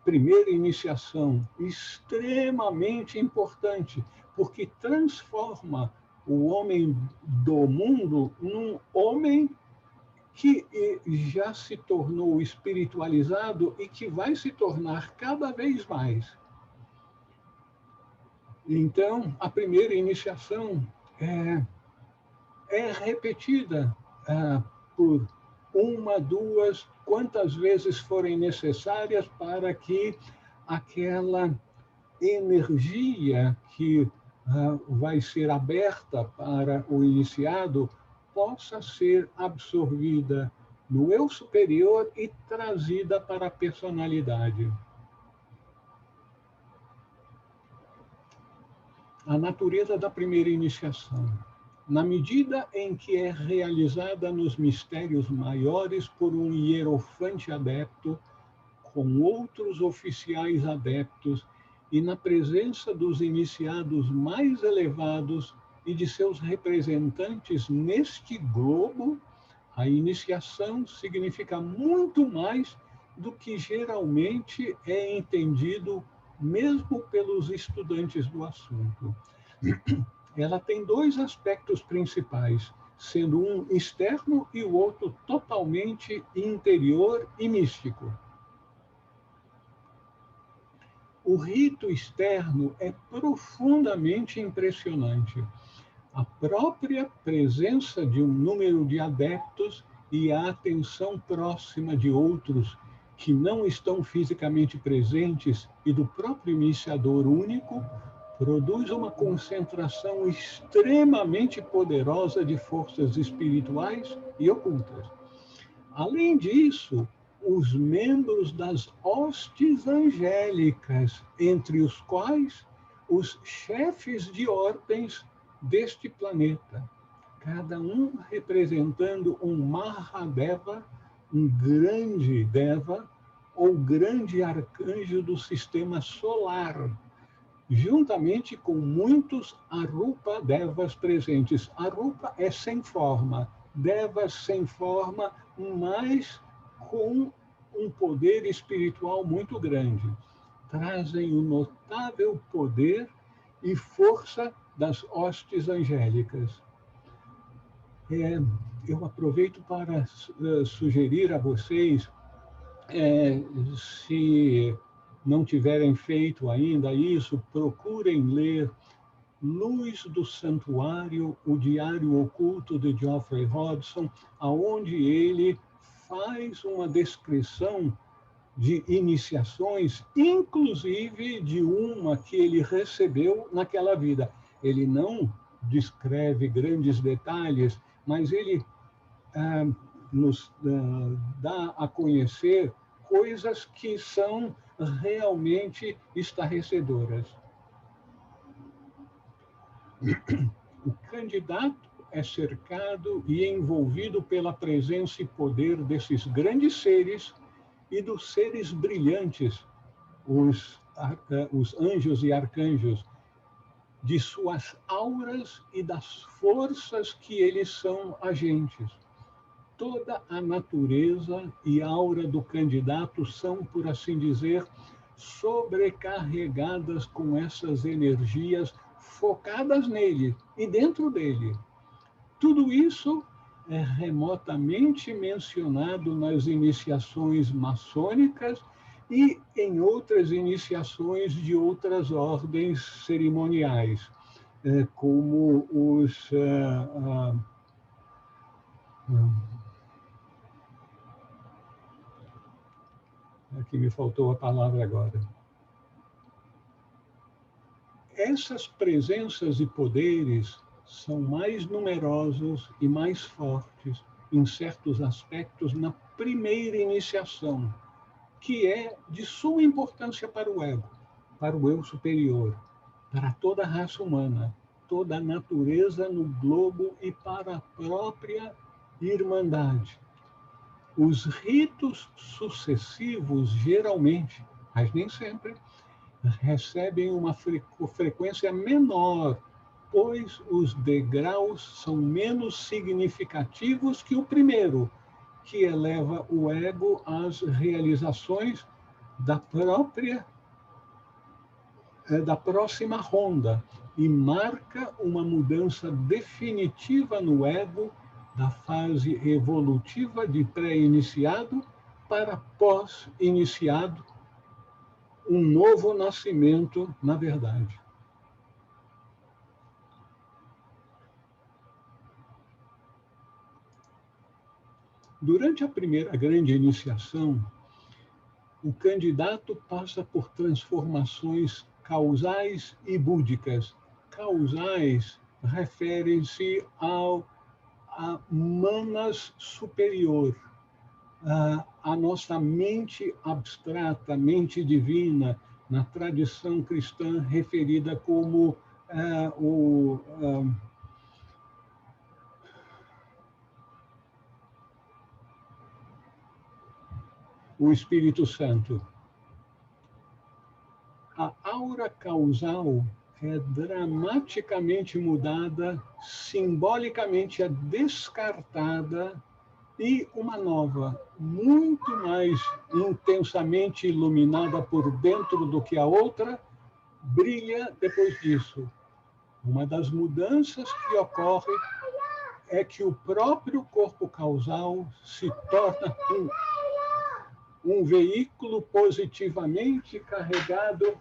primeira iniciação extremamente importante, porque transforma o homem do mundo num homem que já se tornou espiritualizado e que vai se tornar cada vez mais. Então, a primeira iniciação é repetida por uma, duas, quantas vezes forem necessárias para que aquela energia que vai ser aberta para o iniciado possa ser absorvida no eu superior e trazida para a personalidade. A natureza da primeira iniciação. Na medida em que é realizada nos mistérios maiores por um hierofante adepto, com outros oficiais adeptos, e na presença dos iniciados mais elevados e de seus representantes neste globo, a iniciação significa muito mais do que geralmente é entendido mesmo pelos estudantes do assunto. Ela tem dois aspectos principais, sendo um externo e o outro totalmente interior e místico. O rito externo é profundamente impressionante. A própria presença de um número de adeptos e a atenção próxima de outros que não estão fisicamente presentes e do próprio iniciador único produz uma concentração extremamente poderosa de forças espirituais e ocultas. Além disso, os membros das hostes angélicas, entre os quais os chefes de ordens deste planeta, cada um representando um Mahadeva, um grande Deva, ou grande arcanjo do sistema solar, juntamente com muitos Arupa Devas presentes. Arupa é sem forma, Devas sem forma, mas com um poder espiritual muito grande. Trazem o notável poder e força das hostes angélicas. Eu aproveito para sugerir a vocês, se não tiverem feito ainda isso, procurem ler Luz do Santuário, o Diário Oculto de Geoffrey Hodgson, aonde ele faz uma descrição de iniciações, inclusive de uma que ele recebeu naquela vida. Ele não descreve grandes detalhes, mas ele nos dá a conhecer coisas que são realmente estarrecedoras. O candidato é cercado e envolvido pela presença e poder desses grandes seres e dos seres brilhantes, os anjos e arcanjos, de suas auras e das forças que eles são agentes. Toda a natureza e aura do candidato são, por assim dizer, sobrecarregadas com essas energias focadas nele e dentro dele. Tudo isso é remotamente mencionado nas iniciações maçônicas e em outras iniciações de outras ordens cerimoniais, como os... aqui me faltou a palavra agora. Essas presenças e poderes são mais numerosos e mais fortes em certos aspectos na primeira iniciação, que é de suma importância para o ego, para o eu superior, para toda a raça humana, toda a natureza no globo e para a própria irmandade. Os ritos sucessivos, geralmente, mas nem sempre, recebem uma frequência menor, pois os degraus são menos significativos que o primeiro, que eleva o ego às realizações da próxima ronda e marca uma mudança definitiva no ego da fase evolutiva de pré-iniciado para pós-iniciado, um novo nascimento, na verdade. Durante a primeira grande iniciação, o candidato passa por transformações causais e búdicas. Causais referem-se a manas superior, a nossa mente abstrata, mente divina, na tradição cristã referida como o Espírito Santo. A aura causal é dramaticamente mudada, simbolicamente é descartada, e uma nova, muito mais intensamente iluminada por dentro do que a outra, brilha depois disso. Uma das mudanças que ocorre é que o próprio corpo causal se torna um veículo positivamente carregado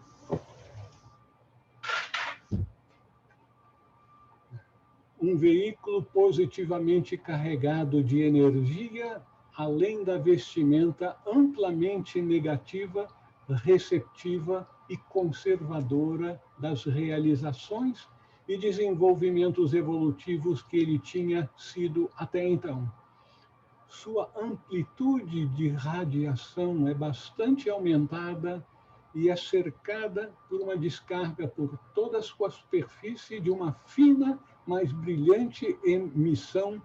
de energia, além da vestimenta amplamente negativa, receptiva e conservadora das realizações e desenvolvimentos evolutivos que ele tinha sido até então. Sua amplitude de radiação é bastante aumentada e é cercada por uma descarga por toda a sua superfície de uma fina, mas brilhante emissão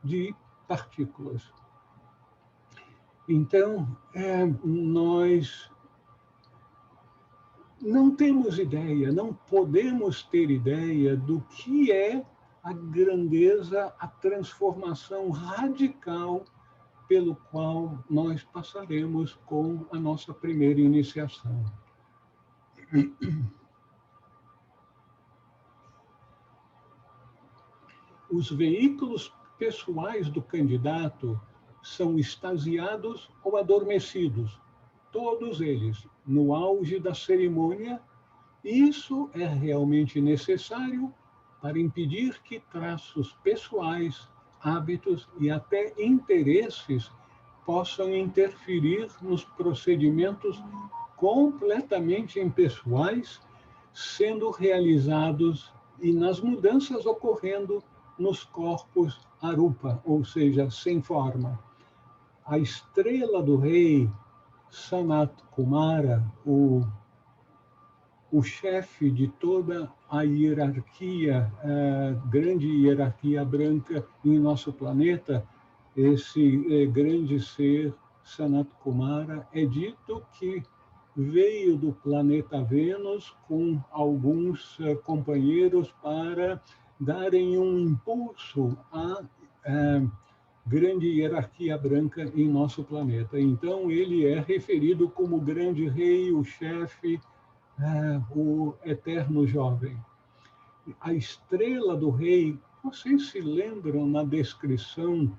de partículas. Então, nós não temos ideia, não podemos ter ideia do que é a grandeza, a transformação radical pelo qual nós passaremos com a nossa primeira iniciação. Os veículos pessoais do candidato são extasiados ou adormecidos, todos eles, no auge da cerimônia. Isso é realmente necessário para impedir que traços pessoais, hábitos e até interesses possam interferir nos procedimentos completamente impessoais sendo realizados e nas mudanças ocorrendo nos corpos arupa, ou seja, sem forma. A estrela do rei, Sanat Kumara, o chefe de toda a hierarquia, a grande hierarquia branca em nosso planeta, esse grande ser, Sanat Kumara, é dito que veio do planeta Vênus com alguns companheiros para darem um impulso à grande hierarquia branca em nosso planeta. Então, ele é referido como o grande rei, o chefe, o eterno jovem. A estrela do rei, vocês se lembram na descrição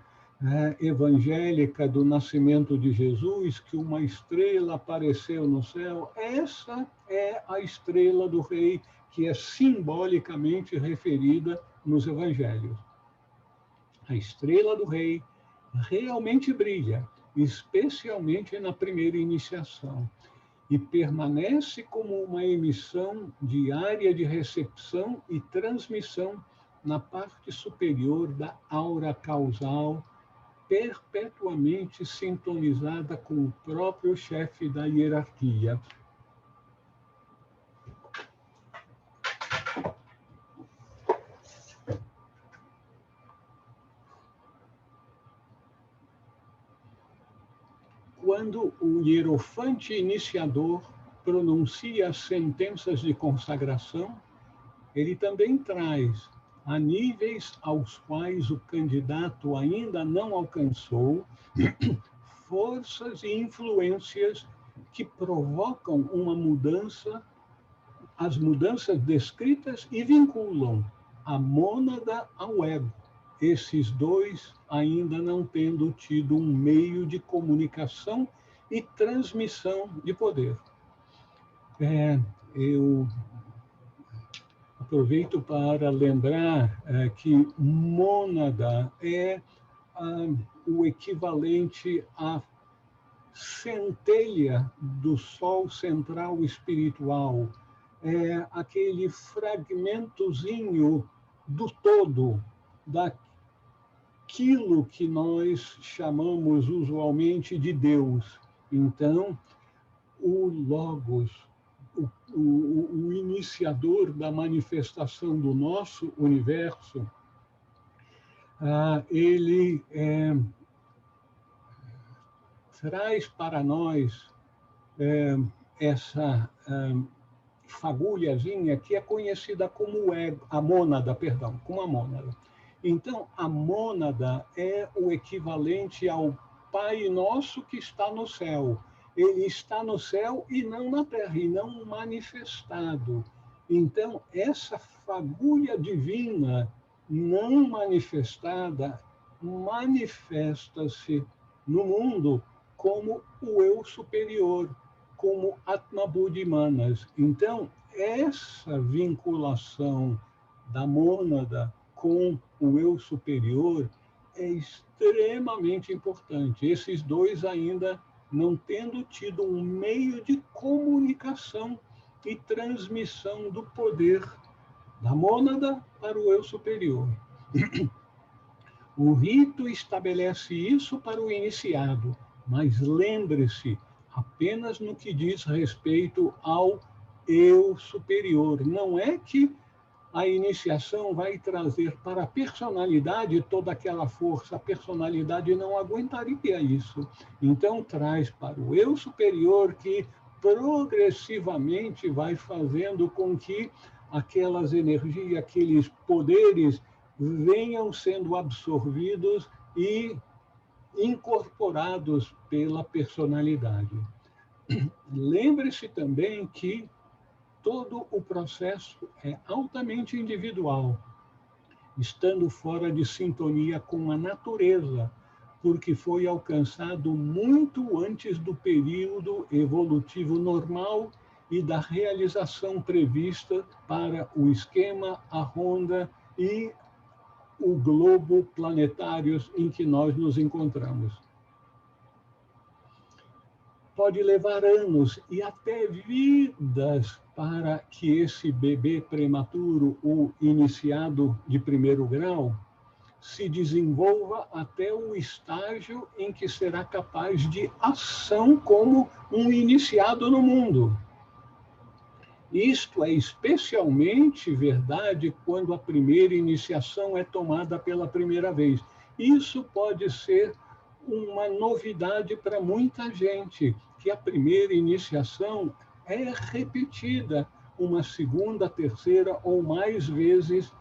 evangélica do nascimento de Jesus, que uma estrela apareceu no céu? Essa é a estrela do rei, que é simbolicamente referida nos evangelhos. A estrela do rei realmente brilha, especialmente na primeira iniciação, e permanece como uma emissão diária de recepção e transmissão na parte superior da aura causal, perpetuamente sintonizada com o próprio chefe da hierarquia. Quando o hierofante iniciador pronuncia as sentenças de consagração, ele também traz, a níveis aos quais o candidato ainda não alcançou, forças e influências que provocam uma mudança, as mudanças descritas, e vinculam a mônada ao ego. Esses dois ainda não tendo tido um meio de comunicação e transmissão de poder. Eu aproveito para lembrar que mônada é o equivalente à centelha do sol central espiritual, é aquele fragmentozinho do todo, daquilo que nós chamamos usualmente de Deus. Então, o Logos, o iniciador da manifestação do nosso universo, ele traz para nós essa fagulhazinha que é conhecida como a mônada, como a mônada. Então, a mônada é o equivalente ao Pai Nosso que está no céu. Ele está no céu e não na terra, e não manifestado. Então, essa fagulha divina não manifestada manifesta-se no mundo como o eu superior, como Atma Buddhi Manas. Então, essa vinculação da mônada com o eu superior é extremamente importante. Esses dois ainda não tendo tido um meio de comunicação e transmissão do poder da mônada para o eu superior. O rito estabelece isso para o iniciado, mas lembre-se, apenas no que diz respeito ao eu superior. Não é que a iniciação vai trazer para a personalidade toda aquela força. A personalidade não aguentaria isso. Então, traz para o eu superior, que progressivamente vai fazendo com que aquelas energias, aqueles poderes venham sendo absorvidos e incorporados pela personalidade. Lembre-se também que todo o processo é altamente individual, estando fora de sintonia com a natureza, porque foi alcançado muito antes do período evolutivo normal e da realização prevista para o esquema, a ronda e o globo planetários em que nós nos encontramos. Pode levar anos e até vidas para que esse bebê prematuro, o iniciado de primeiro grau, se desenvolva até o estágio em que será capaz de ação como um iniciado no mundo. Isto é especialmente verdade quando a primeira iniciação é tomada pela primeira vez. Isso pode ser uma novidade para muita gente, que a primeira iniciação é repetida uma segunda, terceira ou mais vezes,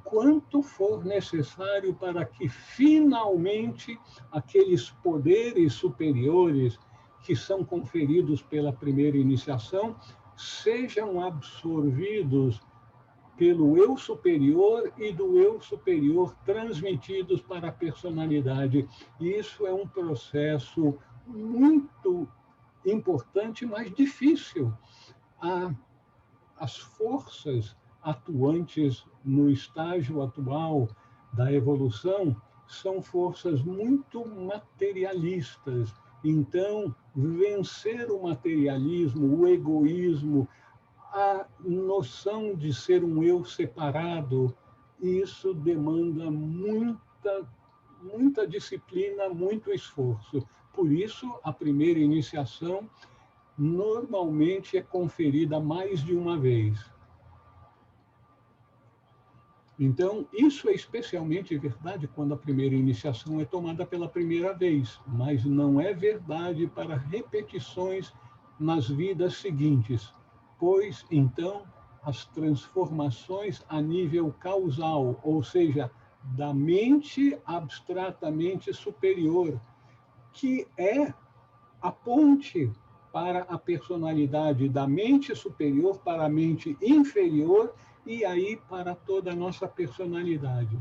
quanto for necessário para que finalmente aqueles poderes superiores que são conferidos pela primeira iniciação sejam absorvidos pelo eu superior e do eu superior transmitidos para a personalidade. E isso é um processo muito importante, mas difícil. As forças atuantes no estágio atual da evolução são forças muito materialistas. Então, vencer o materialismo, o egoísmo, a noção de ser um eu separado, isso demanda muita disciplina, muito esforço. Por isso, a primeira iniciação normalmente é conferida mais de uma vez. Então, isso é especialmente verdade quando a primeira iniciação é tomada pela primeira vez, mas não é verdade para repetições nas vidas seguintes, pois, então, as transformações a nível causal, ou seja, da mente abstratamente superior, que é a ponte para a personalidade da mente superior para a mente inferior e aí para toda a nossa personalidade.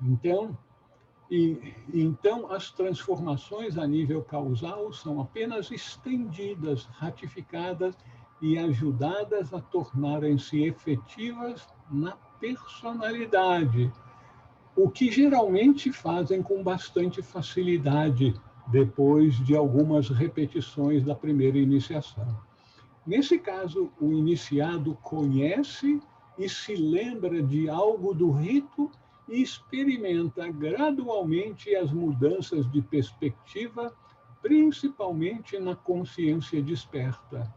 Então, as transformações a nível causal são apenas estendidas, ratificadas e ajudadas a tornarem-se efetivas na personalidade, o que geralmente fazem com bastante facilidade depois de algumas repetições da primeira iniciação. Nesse caso, o iniciado conhece e se lembra de algo do rito e experimenta gradualmente as mudanças de perspectiva, principalmente na consciência desperta.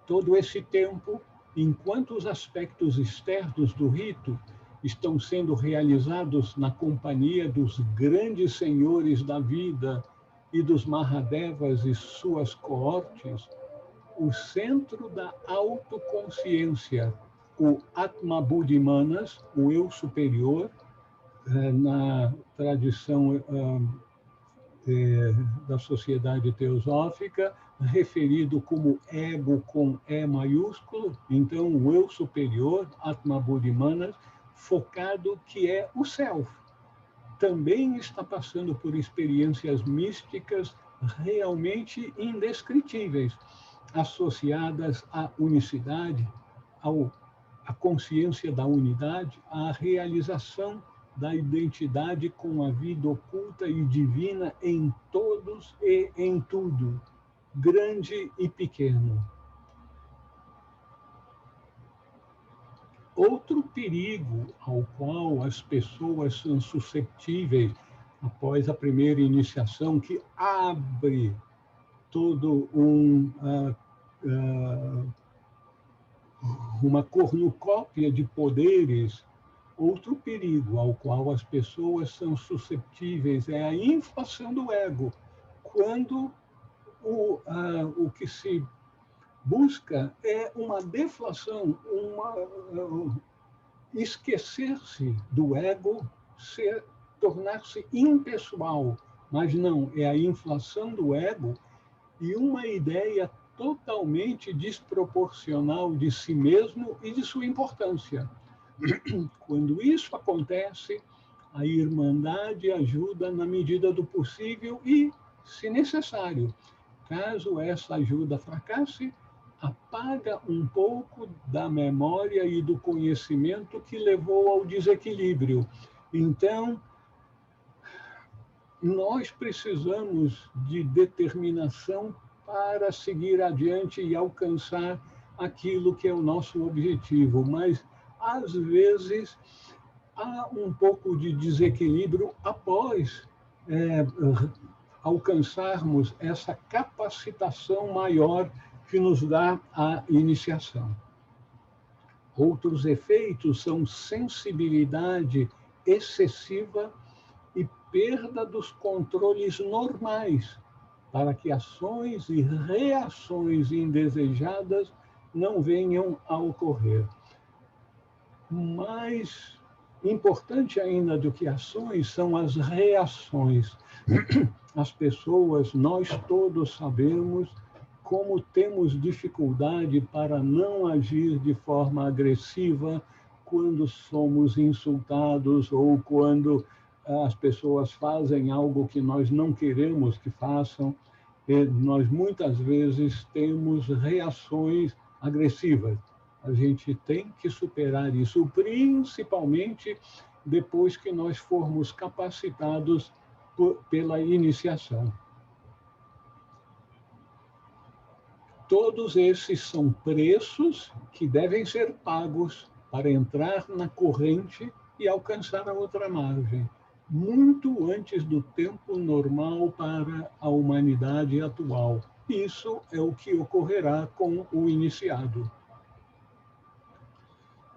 Todo esse tempo, enquanto os aspectos externos do rito estão sendo realizados na companhia dos grandes senhores da vida e dos Mahadevas e suas coortes, o centro da autoconsciência, o Atma Buddhimanas, o eu superior, na tradição da sociedade teosófica, referido como ego com E maiúsculo, então o eu superior, Atma Buddhimanas, focado que é o Self, também está passando por experiências místicas realmente indescritíveis, associadas à unicidade, à consciência da unidade, à realização da identidade com a vida oculta e divina em todos e em tudo, grande e pequeno. Outro perigo ao qual as pessoas são suscetíveis após a primeira iniciação, que abre todo uma cornucópia de poderes, outro perigo ao qual as pessoas são suscetíveis é a inflação do ego, quando o que se busca é uma deflação, esquecer-se do ego, tornar-se impessoal. Mas não, é a inflação do ego e uma ideia totalmente desproporcional de si mesmo e de sua importância. Quando isso acontece, a Irmandade ajuda na medida do possível e, se necessário, caso essa ajuda fracasse, apaga um pouco da memória e do conhecimento que levou ao desequilíbrio. Então, nós precisamos de determinação para seguir adiante e alcançar aquilo que é o nosso objetivo, mas, às vezes, há um pouco de desequilíbrio após alcançarmos essa capacitação maior que nos dá a iniciação. Outros efeitos são sensibilidade excessiva e perda dos controles normais, para que ações e reações indesejadas não venham a ocorrer. Mais importante ainda do que ações são as reações. As pessoas, nós todos sabemos como temos dificuldade para não agir de forma agressiva quando somos insultados ou quando as pessoas fazem algo que nós não queremos que façam. E nós muitas vezes temos reações agressivas. A gente tem que superar isso, principalmente depois que nós formos capacitados pela iniciação. Todos esses são preços que devem ser pagos para entrar na corrente e alcançar a outra margem, muito antes do tempo normal para a humanidade atual. Isso é o que ocorrerá com o iniciado.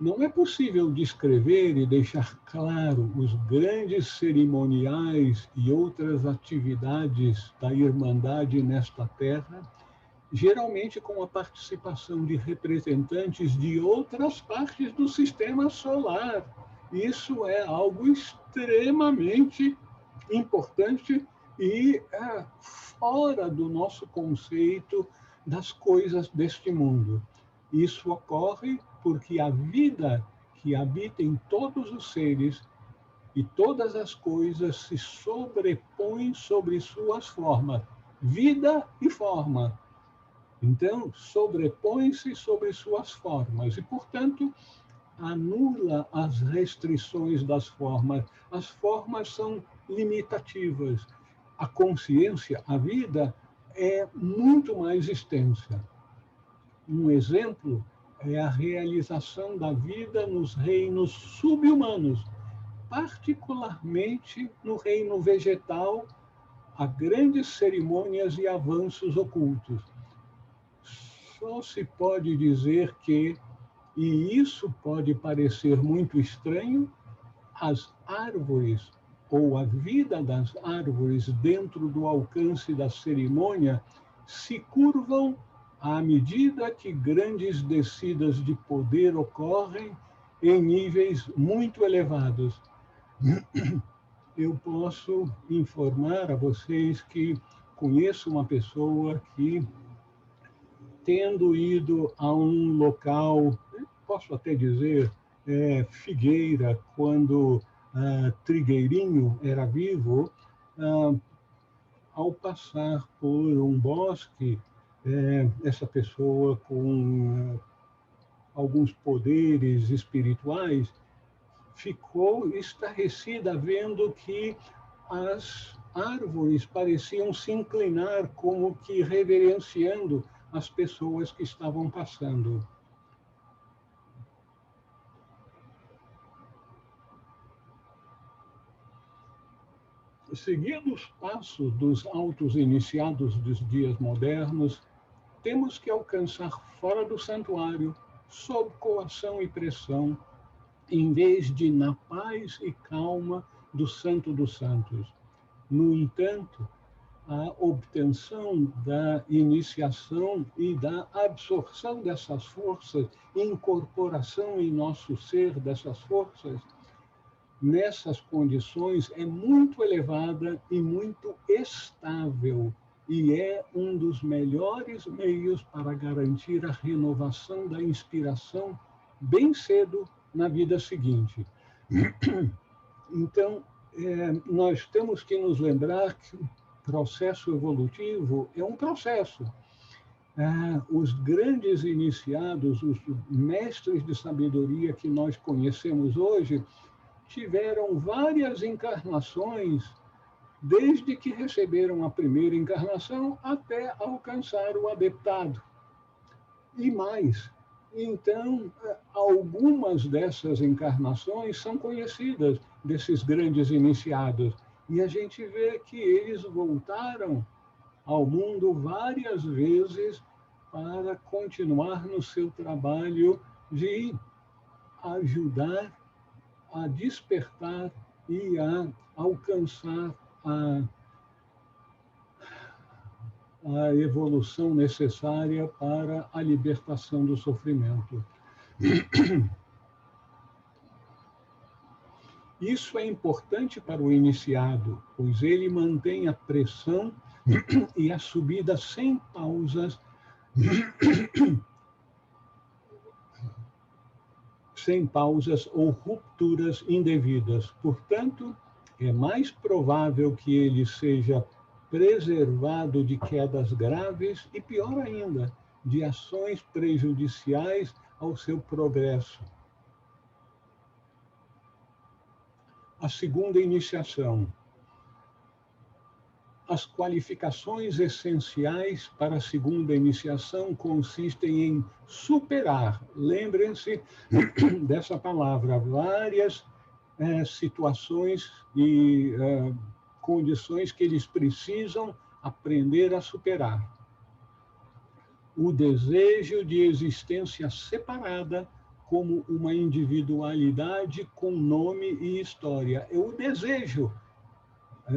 Não é possível descrever e deixar claro os grandes cerimoniais e outras atividades da Irmandade nesta terra, geralmente com a participação de representantes de outras partes do sistema solar. Isso é algo extremamente importante e fora do nosso conceito das coisas deste mundo. Isso ocorre porque a vida que habita em todos os seres e todas as coisas se sobrepõe sobre suas formas, vida e forma. Então, sobrepõe-se sobre suas formas e, portanto, anula as restrições das formas. As formas são limitativas. A consciência, a vida, é muito mais extensa. Um exemplo é a realização da vida nos reinos subhumanos, particularmente no reino vegetal, há grandes cerimônias e avanços ocultos. Só se pode dizer que, e isso pode parecer muito estranho, as árvores ou a vida das árvores dentro do alcance da cerimônia se curvam à medida que grandes descidas de poder ocorrem em níveis muito elevados. Eu posso informar a vocês que conheço uma pessoa que, tendo ido a um local, posso até dizer, Figueira, quando Trigueirinho era vivo, ao passar por um bosque, essa pessoa com alguns poderes espirituais ficou estarrecida vendo que as árvores pareciam se inclinar como que reverenciando as pessoas que estavam passando. Seguindo os passos dos altos iniciados dos dias modernos, temos que alcançar fora do santuário, sob coação e pressão, em vez de na paz e calma do Santo dos Santos. No entanto, a obtenção da iniciação e da absorção dessas forças, incorporação em nosso ser dessas forças, nessas condições é muito elevada e muito estável, e é um dos melhores meios para garantir a renovação da inspiração bem cedo na vida seguinte. Então, nós temos que nos lembrar que o processo evolutivo é um processo. Os grandes iniciados, os mestres de sabedoria que nós conhecemos hoje, tiveram várias encarnações, desde que receberam a primeira encarnação até alcançar o adeptado. E mais. Então, algumas dessas encarnações são conhecidas desses grandes iniciados. E a gente vê que eles voltaram ao mundo várias vezes para continuar no seu trabalho de ajudar a despertar e a alcançar a evolução necessária para a libertação do sofrimento. Isso é importante para o iniciado, pois ele mantém a pressão e a subida sem pausas, sem pausas ou rupturas indevidas. Portanto, é mais provável que ele seja preservado de quedas graves e, pior ainda, de ações prejudiciais ao seu progresso. A segunda iniciação. As qualificações essenciais para a segunda iniciação consistem em superar, lembrem-se dessa palavra, várias situações e condições que eles precisam aprender a superar. O desejo de existência separada como uma individualidade com nome e história. É o desejo,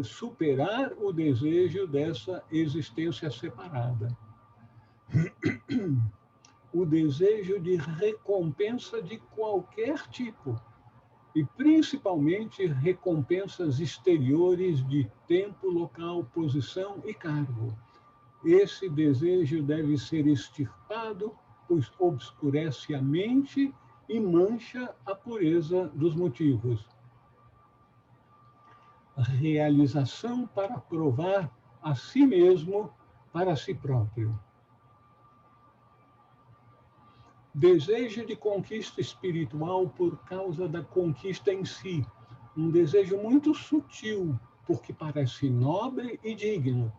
superar o desejo dessa existência separada. O desejo de recompensa de qualquer tipo, e principalmente recompensas exteriores de tempo, local, posição e cargo. Esse desejo deve ser extirpado, pois obscurece a mente e mancha a pureza dos motivos. A realização para provar a si mesmo para si próprio. Desejo de conquista espiritual por causa da conquista em si. Um desejo muito sutil, porque parece nobre e digno.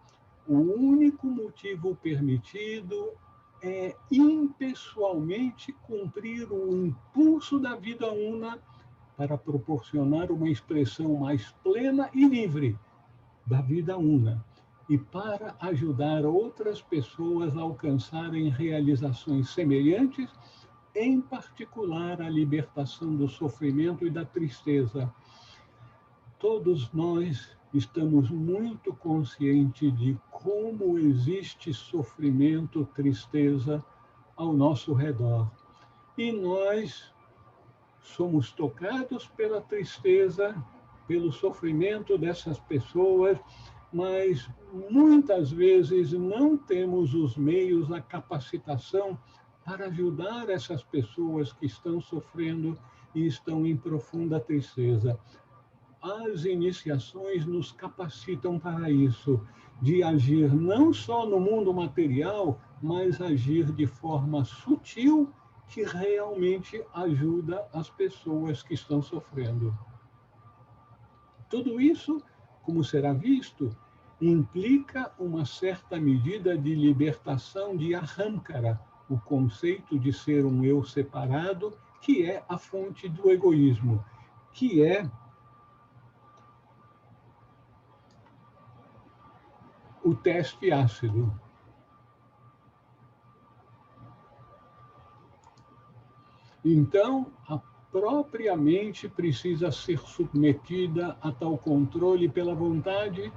O único motivo permitido é impessoalmente cumprir o impulso da vida una para proporcionar uma expressão mais plena e livre da vida una e para ajudar outras pessoas a alcançarem realizações semelhantes, em particular a libertação do sofrimento e da tristeza. Todos nós estamos muito conscientes de como existe sofrimento, tristeza ao nosso redor. E nós somos tocados pela tristeza, pelo sofrimento dessas pessoas, mas muitas vezes não temos os meios, a capacitação para ajudar essas pessoas que estão sofrendo e estão em profunda tristeza. As iniciações nos capacitam para isso, de agir não só no mundo material, mas agir de forma sutil, que realmente ajuda as pessoas que estão sofrendo. Tudo isso, como será visto, implica uma certa medida de libertação de ahamkara, o conceito de ser um eu separado, que é a fonte do egoísmo, que é o teste ácido. Então, a própria mente precisa ser submetida a tal controle pela vontade,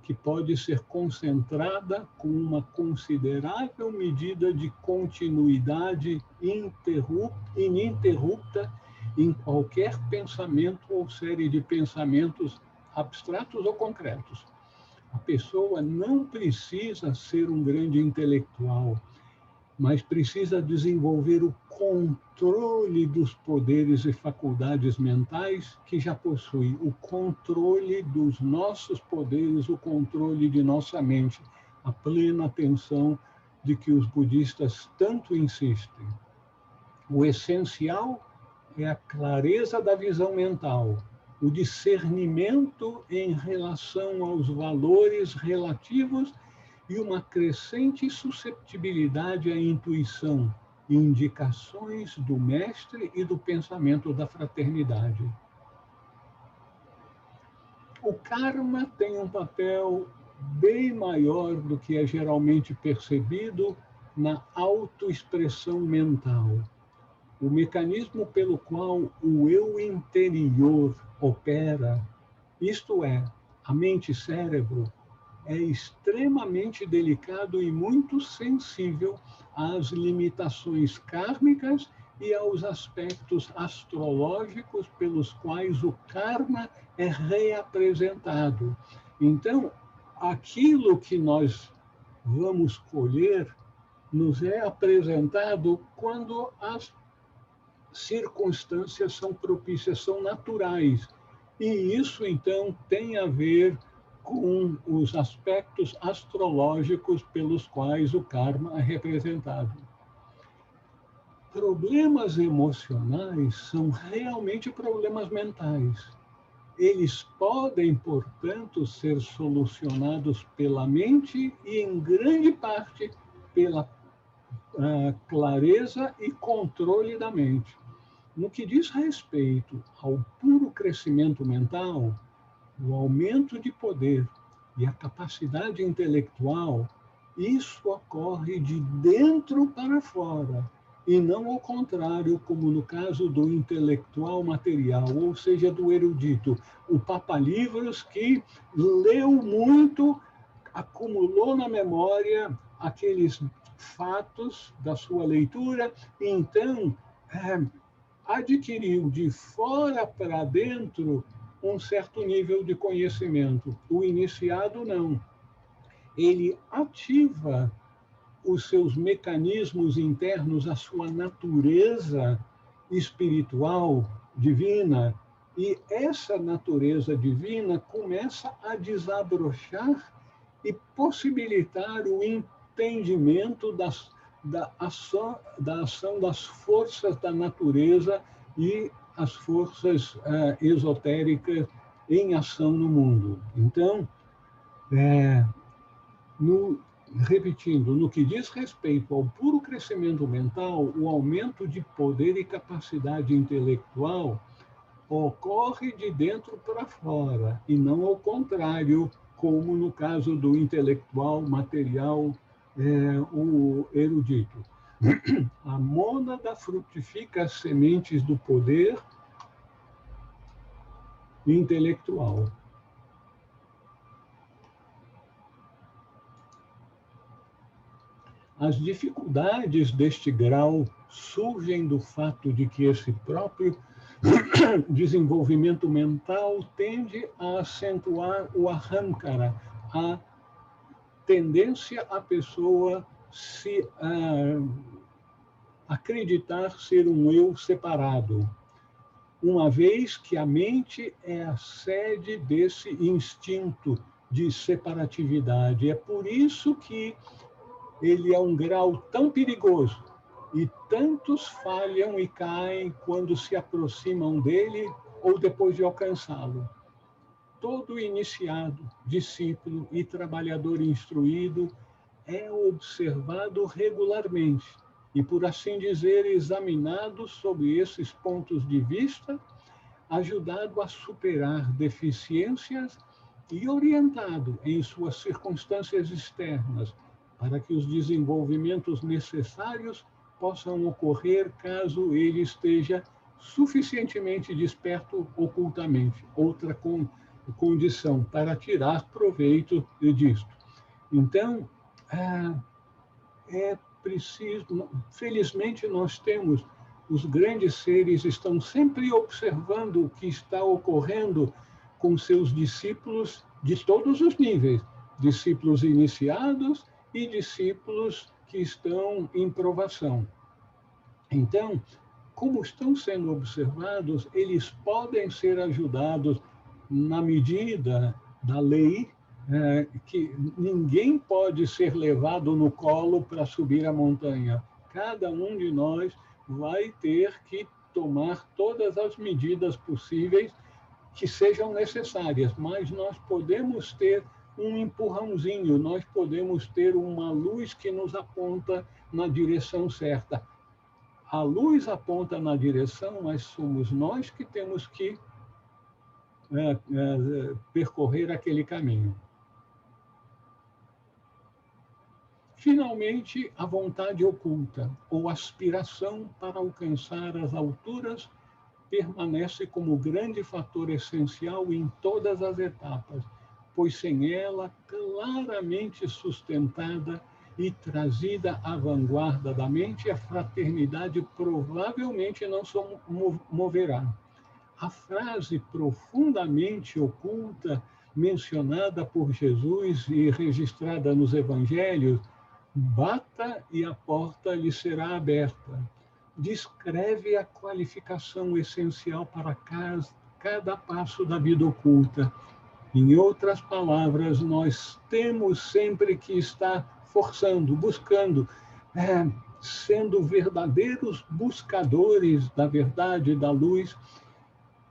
que pode ser concentrada com uma considerável medida de continuidade ininterrupta em qualquer pensamento ou série de pensamentos abstratos ou concretos. A pessoa não precisa ser um grande intelectual, mas precisa desenvolver o controle dos poderes e faculdades mentais que já possui, o controle dos nossos poderes, o controle de nossa mente, a plena atenção de que os budistas tanto insistem. O essencial é a clareza da visão mental, o discernimento em relação aos valores relativos e uma crescente susceptibilidade à intuição, indicações do mestre e do pensamento da fraternidade. O karma tem um papel bem maior do que é geralmente percebido na autoexpressão mental. O mecanismo pelo qual o eu interior opera, isto é, a mente-cérebro, é extremamente delicado e muito sensível às limitações kármicas e aos aspectos astrológicos pelos quais o karma é reapresentado. Então, aquilo que nós vamos colher nos é apresentado quando as circunstâncias são propícias, são naturais. E isso, então, tem a ver com os aspectos astrológicos pelos quais o karma é representado. Problemas emocionais são realmente problemas mentais. Eles podem, portanto, ser solucionados pela mente e, em grande parte, pela clareza e controle da mente. No que diz respeito ao puro crescimento mental, o aumento de poder e a capacidade intelectual, isso ocorre de dentro para fora, e não ao contrário, como no caso do intelectual material, ou seja, do erudito, o papa-livros que leu muito, acumulou na memória aqueles fatos da sua leitura, e então adquiriu de fora para dentro um certo nível de conhecimento. O iniciado não. Ele ativa os seus mecanismos internos, a sua natureza espiritual, divina, e essa natureza divina começa a desabrochar e possibilitar o entendimento da ação das forças da natureza e as forças esotéricas em ação no mundo. Então, repetindo, no que diz respeito ao puro crescimento mental, o aumento de poder e capacidade intelectual ocorre de dentro para fora, e não ao contrário, como no caso do intelectual, material, o erudito. A mônada frutifica as sementes do poder intelectual. As dificuldades deste grau surgem do fato de que esse próprio desenvolvimento mental tende a acentuar o ahamkara, a tendência à pessoa se acreditar ser um eu separado, uma vez que a mente é a sede desse instinto de separatividade. É por isso que ele é um grau tão perigoso e tantos falham e caem quando se aproximam dele ou depois de alcançá-lo. Todo iniciado, discípulo e trabalhador instruído é observado regularmente e, por assim dizer, examinado sob esses pontos de vista, ajudado a superar deficiências e orientado em suas circunstâncias externas, para que os desenvolvimentos necessários possam ocorrer caso ele esteja suficientemente desperto ocultamente. Outra condição para tirar proveito disto. Então, é preciso, felizmente nós temos, os grandes seres estão sempre observando o que está ocorrendo com seus discípulos de todos os níveis, discípulos iniciados e discípulos que estão em provação. Então, como estão sendo observados, eles podem ser ajudados na medida da lei, que ninguém pode ser levado no colo para subir a montanha. Cada um de nós vai ter que tomar todas as medidas possíveis que sejam necessárias, mas nós podemos ter um empurrãozinho, nós podemos ter uma luz que nos aponta na direção certa. A luz aponta na direção, mas somos nós que temos que percorrer aquele caminho. Finalmente, a vontade oculta, ou aspiração para alcançar as alturas, permanece como grande fator essencial em todas as etapas, pois sem ela, claramente sustentada e trazida à vanguarda da mente, a fraternidade provavelmente não se moverá. A frase profundamente oculta, mencionada por Jesus e registrada nos evangelhos, bata e a porta lhe será aberta, descreve a qualificação essencial para cada passo da vida oculta. Em outras palavras, nós temos sempre que estar forçando, buscando, sendo verdadeiros buscadores da verdade, da luz,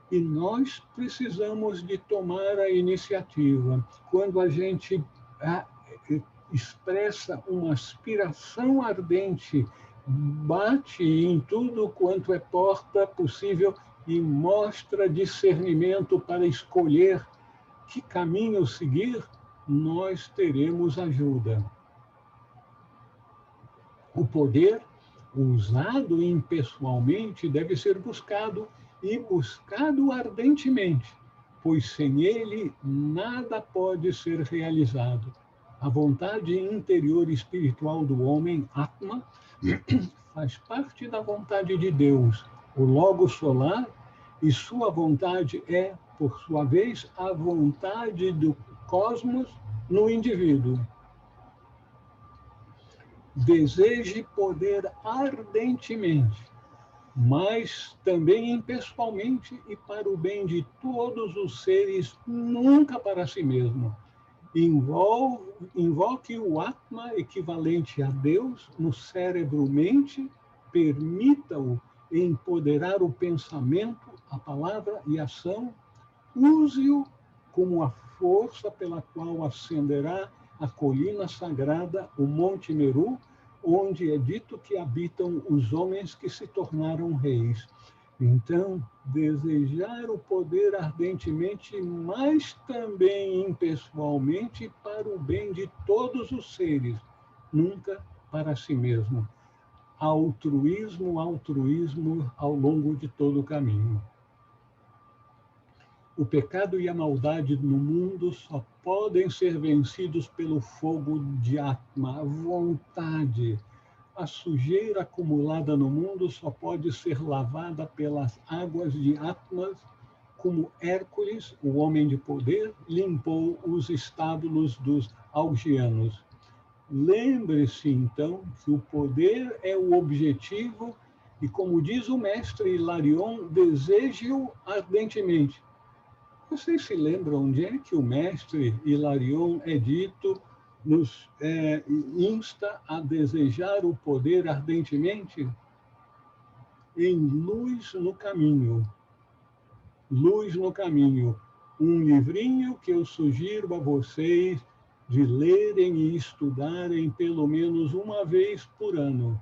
e nós precisamos de tomar a iniciativa. Quando a gente expressa uma aspiração ardente, bate em tudo quanto é porta possível e mostra discernimento para escolher que caminho seguir, nós teremos ajuda. O poder, usado impessoalmente, deve ser buscado e buscado ardentemente, pois sem ele nada pode ser realizado. A vontade interior espiritual do homem, Atma, faz parte da vontade de Deus, o Logo solar, e sua vontade é, por sua vez, a vontade do cosmos no indivíduo. Deseje poder ardentemente, mas também impessoalmente e para o bem de todos os seres, nunca para si mesmo. Invoque o Atma equivalente a Deus no cérebro-mente, permita-o empoderar o pensamento, a palavra e a ação, use-o como a força pela qual ascenderá a colina sagrada, o Monte Meru, onde é dito que habitam os homens que se tornaram reis. Então, desejar o poder ardentemente, mas também impessoalmente para o bem de todos os seres, nunca para si mesmo. Altruísmo, altruísmo ao longo de todo o caminho. O pecado e a maldade no mundo só podem ser vencidos pelo fogo de Atma, a vontade. A sujeira acumulada no mundo só pode ser lavada pelas águas de Atmas, como Hércules, o homem de poder, limpou os estábulos dos Augianos. Lembre-se, então, que o poder é o objetivo e, como diz o mestre Hilarion, deseje-o ardentemente. Vocês se lembram onde é que o mestre Hilarion é dito, nos insta a desejar o poder ardentemente? Em Luz no Caminho. Luz no Caminho. Um livrinho que eu sugiro a vocês de lerem e estudarem pelo menos uma vez por ano.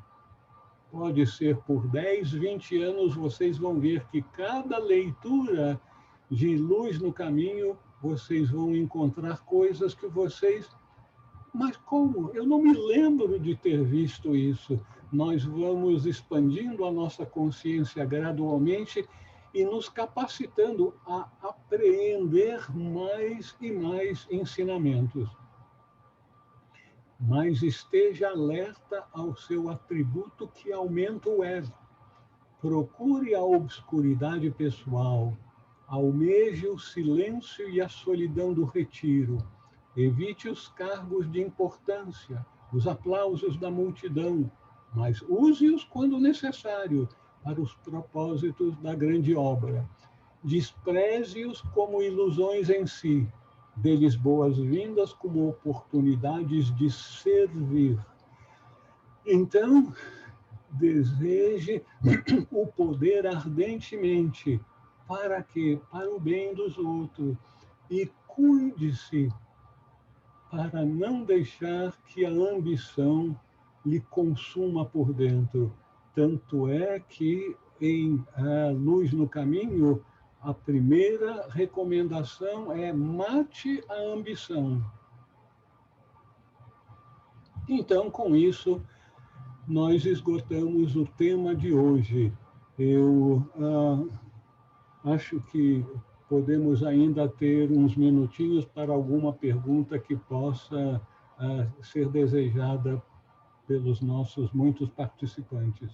Pode ser por 10, 20 anos, vocês vão ver que cada leitura de Luz no Caminho, vocês vão encontrar coisas que vocês... Mas como? Eu não me lembro de ter visto isso. Nós vamos expandindo a nossa consciência gradualmente e nos capacitando a apreender mais e mais ensinamentos. Mas esteja alerta ao seu atributo que aumenta o ego. Procure a obscuridade pessoal, almeje o silêncio e a solidão do retiro. Evite os cargos de importância, os aplausos da multidão, mas use-os quando necessário para os propósitos da grande obra. Despreze-os como ilusões em si, dê-lhes boas-vindas como oportunidades de servir. Então, deseje o poder ardentemente. Para quê? Para o bem dos outros. E cuide-se para não deixar que a ambição lhe consuma por dentro. Tanto é que em Luz no Caminho, a primeira recomendação é mate a ambição. Então, com isso, nós esgotamos o tema de hoje. Eu acho que podemos ainda ter uns minutinhos para alguma pergunta que possa ser desejada pelos nossos muitos participantes.